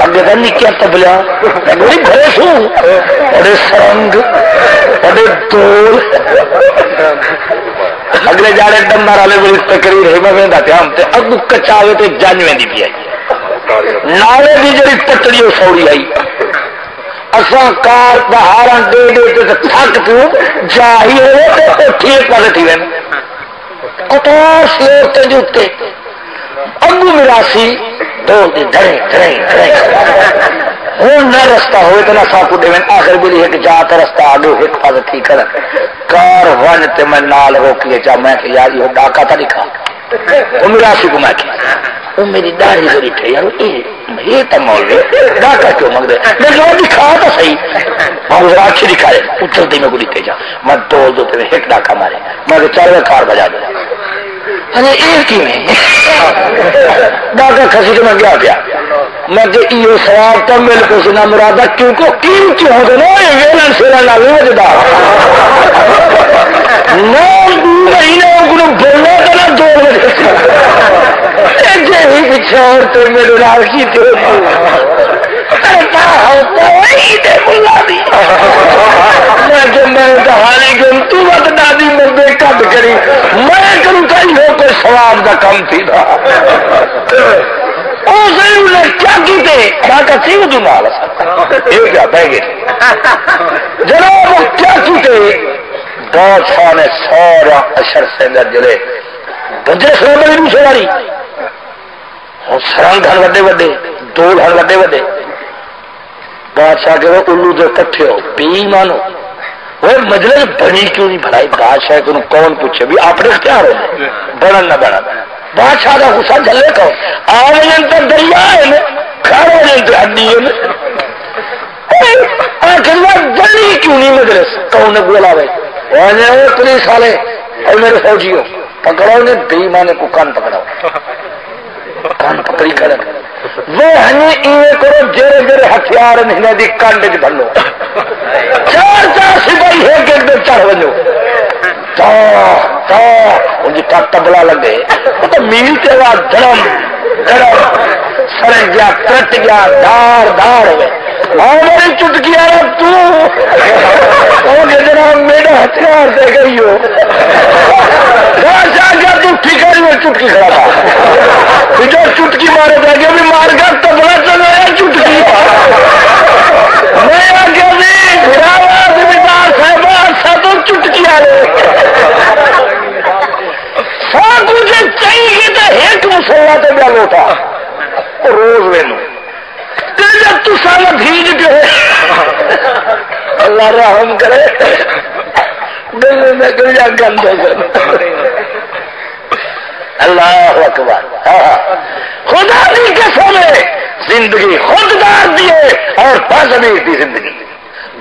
Speaker 2: اگے تو نکیا تبلیا بڑی بھیس ہوں بڑے سرنگ بڑے ڈول اگلے جاڑے ڈمر والے بڑی تقریر ہے میں پیا اگو کچاوے تو جانوے دی پی آئی نالے کی جی پتڑی وہ سوڑی آئی اصا کار بہار دے دے تھک پیوں جا ہی ہوئے ٹھیک والے تھی کٹار فلور کے جوتے اگو مراسی ڈول دی دھڑے دھڑے دھڑے ہوں نہ رستہ ہوئے تو نہ ساکو دے آخر بلی ایک جا تو رستہ آگے ایک پاس ٹھیک کر کار ون تے میں نال ہو کے چاہ میں کہ یار یہ ڈاکا تھا لکھا وہ مراسی کو میں کہ وہ میری داڑھی ضرور تھے یار یہ تو مول ڈاکا کیوں منگ دے لیکن وہ دکھا تو صحیح میں ذرا اچھی دکھائے اتر دی میں کو لکھتے جا میں ڈول دو پہ ایک ڈاکا مارے میں چاروے کار بجا دے ارے ایک ہی میں ڈاکا کھسی کے میں گیا پیا میں کہ یہ سواب تو میرے کو سنا مرادہ کیونکہ قیمتی ہو گئے نا یہ ویلن سیرا نہ لے وجدار نہ مہینے کو بولنا تو نہ 2 بجے جی ہی پیچھے اور تو میرے نال کی تھی میں کہانی گم تو مت دادی مردے کٹ کری میں کروں چاہیے کوئی سواب کا کم تھی تھا کیا کیتے سی وہ مال کیا بہ گئے جناب کیا کیتے بادشاہ نے سارا اشر سے جڑے گجرے سر بڑی دوسرے والی ہوں سرنگ ہن وڈے وڈے دول ہن وڈے وڈے بادشاہ کہ الو دے کٹھے ہو بی مانو وہ مجلس بنی کیوں نہیں بنائی بادشاہ کو کون پوچھے بھی اپنے اختیار ہو بڑھن نہ بڑھن بادشاہ کا غصہ جلے کو آوین تو دریا ہے کھارو جن تو ہڈی ہے آخر بنی کیوں نہیں مجلس کون نے بولا بھائی پولیس والے اور میرے فوجی ہو پکڑو نے بے مانے کو کان پکڑاؤ کان پکڑی کر وہ ہنی ایویں کرو جیرے جیرے ہتھیار نہیں دی کانڈ چ بھنو چار چار سپاہی ہے گیٹ میں چڑھ ونجو ان کی تبلا لگے وہ تو میل تے وا دھرم دھرم سر گیا کرٹ گیا دار دار ہوئے میری چٹکی آ رہا تنا میرا ہتھیار دے گئی ہو گیا تو ٹھیک میں چٹکی کھڑا تھا جو چٹکی مارے جا گیا بھی مار گیا تبلا چلایا چٹکی میں آ گیا تو چٹکی آ رہے سب مجھے چاہیے تو ایک مسلا تو گل ہوتا روز ویلو جب تو سارا بھیج پہ اللہ رحم کرے دل میں گلیا گند اللہ اکبر خدا دی قسم ہے زندگی خوددار دیے اور باضمیر دی زندگی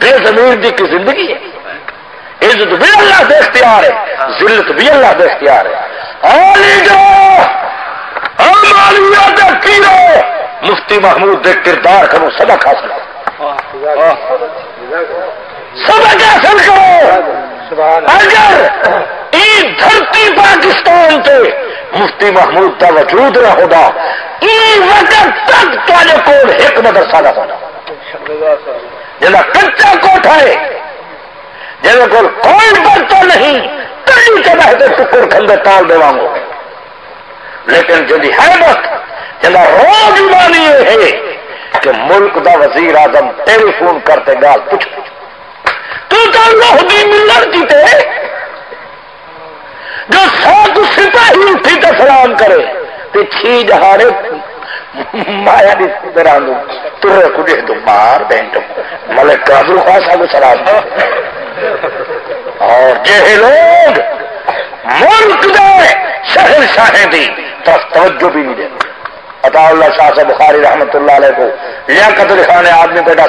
Speaker 2: بے ضمیر دی کی زندگی ہے عزت بھی اللہ دے اختیار ہے ذلت بھی اللہ دے اختیار ہے مفتی محمود دے کردار کرو سبق حاصل سبق حاصل کرو اگر یہ دھرتی پاکستان تے مفتی محمود کا وجود نہ ہوگا یہ وقت تک تھوڑے کول ایک مدرسہ نہ ہونا جنا کچا کوٹھا ہے جن کو کوئی برتا نہیں کئی طرح کے ٹکر کھندے تال دے وانگو لیکن جدی ہے وقت جنا روز مانی ہے کہ ملک دا وزیر اعظم ٹیلی فون کرتے گال پوچھ تو اللہ دی ملت کی تے جو سات سپاہی اٹھی تو سلام کرے تے چھی جہانے مایا دی درانو ترے کڈے تو مار بینٹو ملک قادر خاصا کو سلام اور جہے لوگ ملک دے شہر شاہیں دی طرف توجہ بھی نہیں دے عطا اللہ شاہ سے بخاری رحمت اللہ علیہ کو لیاقت علی خان نے آدمی بیٹا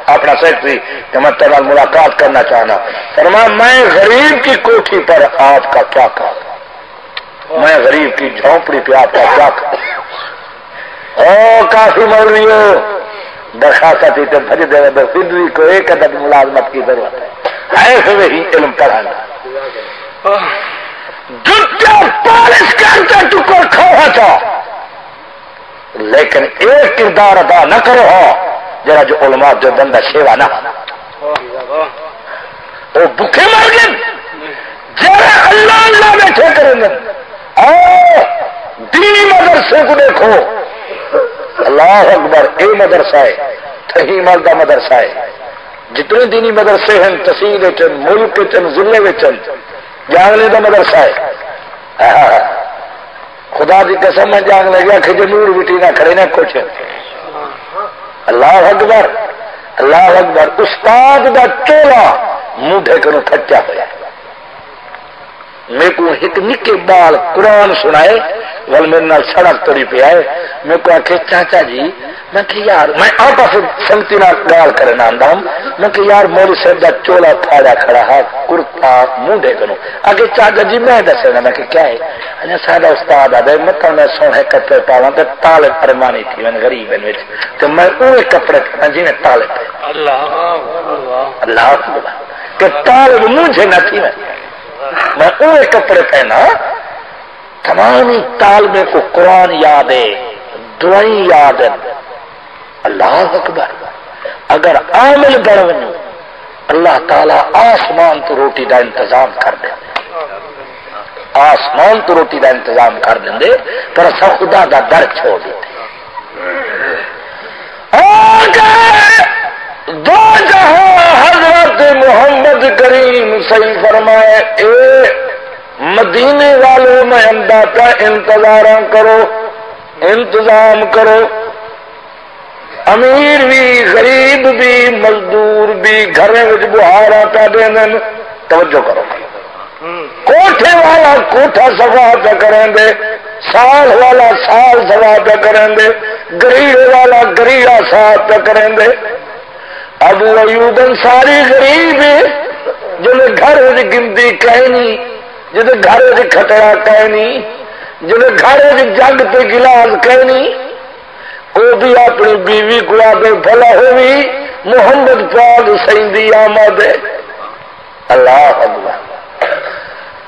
Speaker 2: اپنا سیکٹری کہ میں تیرا ملاقات کرنا چاہنا فرمایا میں غریب کی کوٹھی پر آپ کا کیا کہا میں غریب کی جھونپڑی پہ آپ کا کیا کہا او کافی مولوی ہو درخواست ہی تو بھج دے رہے فدوی کو ایک عدد ملازمت کی ضرورت ہے ایسے میں ہی علم پڑھانا جتیا پالش کرتا ٹکر کھوڑا تھا لیکن ایک کردار ادا نہ کرو ہو جرا جو علماء جو بندہ شیوا نہ وہ بھوکے مر گئے جرا اللہ اللہ بیٹھے کریں گے دینی مدرسے کو دیکھو اللہ اکبر اے مدرسہ ہے تھی مردہ مدرسہ ہے جتنے دینی مدرسے ہیں تحصیل چن ملک چن ضلع میں چن جانگلے کا مدرسہ ہے خدا کی قسم میں جان لگیا کہ جنور بٹی نہ کھڑے نہ کچھ اللہ اکبر اللہ اکبر استاد دا چولا منہ کروں کھچا ہوا میرے کو ایک نکے بال قرآن سنائے ول میرے نال سڑک توڑی پہ آئے میرے کو آخے چاچا جی میں کہ یار میں آپ سنگتی نہ گال کرنا آندا ہوں میں کہ یار مولوی صاحب دا چولا پھاڑا کھڑا ہے کرتا منڈے کروں آگے چاچا جی میں دسنا میں کہ کیا ہے سارا استاد آدھے مت میں سونے کپڑے پاواں تے تالے پرمانی تھی میں غریب ہیں تو میں اوے کپڑے پہنا جی میں تالے پہ اللہ کہ تالے مجھے نہ تھی میں اوے کپڑے پہنا تمام تالبے کو قرآن یاد ہے دعائیں یاد ہے اللہ اکبر اگر عامل بڑھ ونو اللہ تعالی آسمان تو روٹی دا انتظام کر دے آسمان تو روٹی دا انتظام کر دیں پر اسا خدا دا در چھوڑ دیتے دو جہاں حضرت محمد کریم صحیح فرمائے اے مدینے والوں میں انداتا انتظار کرو، انتظام کرو، امیر بھی غریب بھی مزدور بھی گھر بہارا پہ دین، توجہ کرو، کوٹھے والا کوٹھا صفا پہ کریں دے، سال والا سال صفا پہ کریں دے، گریڑے والا گریڑا صاف پہ کریں دے۔ ابو ایوب انصاری غریب جنہیں گھر گنتی کہنی، جنہیں گھر کھٹڑا کہنی، جنہیں گھر جگ پہ گلاس کہنی، وہ بھی اپنی بیوی کو آدھے بھلا ہوئی محمد پاک سیندی آمد ہے۔ اللہ اللہ،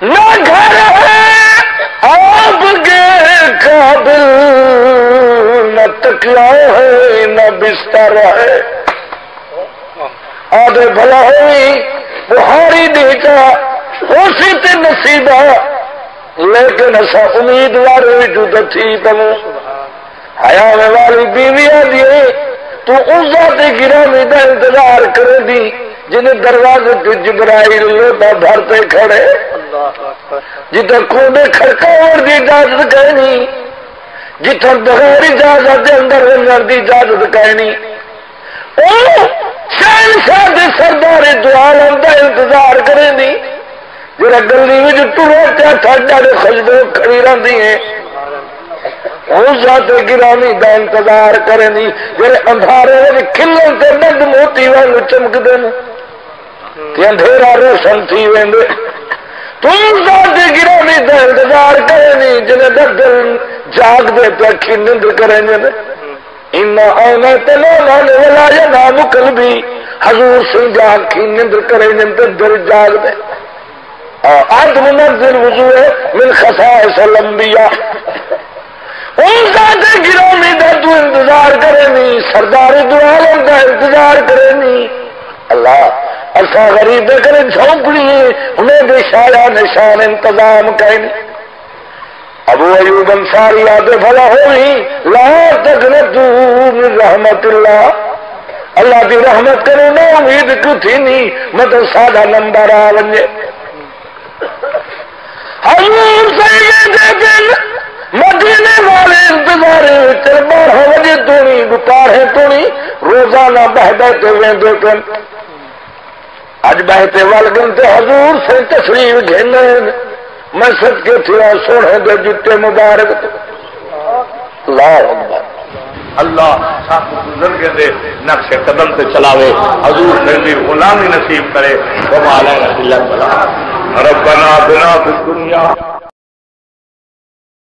Speaker 2: نہ گھر ہے آپ کے قابل، نہ تکیا ہے نہ بستر ہے، آدھے بھلا ہوئی بہاری دیتا اسی تے نصیبہ، لیکن ایسا امیدوار جو تھی تم حیا والی بیوی دیے تو اس ذات گرامی دا انتظار کرے دی جنہیں دروازے پہ جبرائیل لوٹا بھرتے کھڑے، جتنے کونے کھڑکا اور دی اجازت کہنی، جتنے بغیر اجازت اندر رنگر دی اجازت کہنی، شہنشاہ دے سردار دو عالم دا انتظار کریں دی، جنہیں گلی میں جو ٹورے کیا ٹھاڈا دے خجدوں کھڑی رہن دی ہیں، اس ذات گرامی دا انتظار کریں دی، جنہیں اندھارے میں کھلن تے بند موتی والو چمک دیں کہ اندھیرا روشن تھی ویندے، تو اس ذات گرامی دا انتظار کریں دی، جنہیں دل جاگ دے پہ اکھی نندر کریں جنہیں اِنَّا آنَتَ نَوْمَانِ وَلَا يَنَامُ قَلْبِي، حضور سے جاگ کی نندر کریں جنہیں دل جاگ دے۔ آدم منزل وضوء من خصائص الانبیاء، ان ذات گرامی دا تو انتظار کرنی، سردار دو عالم دا انتظار کرنی۔ اللہ ایسا غریب کرے جھونکڑی انہیں بے شایا نشان انتظام کہنی۔ ابو ایوب انصاری آدھے بھلا ہوئی لا تقنطوا من رحمت اللہ، اللہ دی رحمت کرے نہ امید کیوں تھی نہیں، مطلب سادہ نمبر آونجے۔ حضور سید دن مدینے والے انتظارے چل 12 بجے تونی گتارے تونی روزانہ بہتے ویندے پن، اج بہتے والگن تے حضور سے تشریف گھنے، میں سب کے تھیا سونے دے جتے مبارک تے اللہ اکبر۔
Speaker 1: اللہ ساتھ بزرگ دے نقش قدم سے چلاوے، حضور سے غلامی نصیب کرے، وما علینا الا البلاغ۔ ربنا بنا فی الدنیا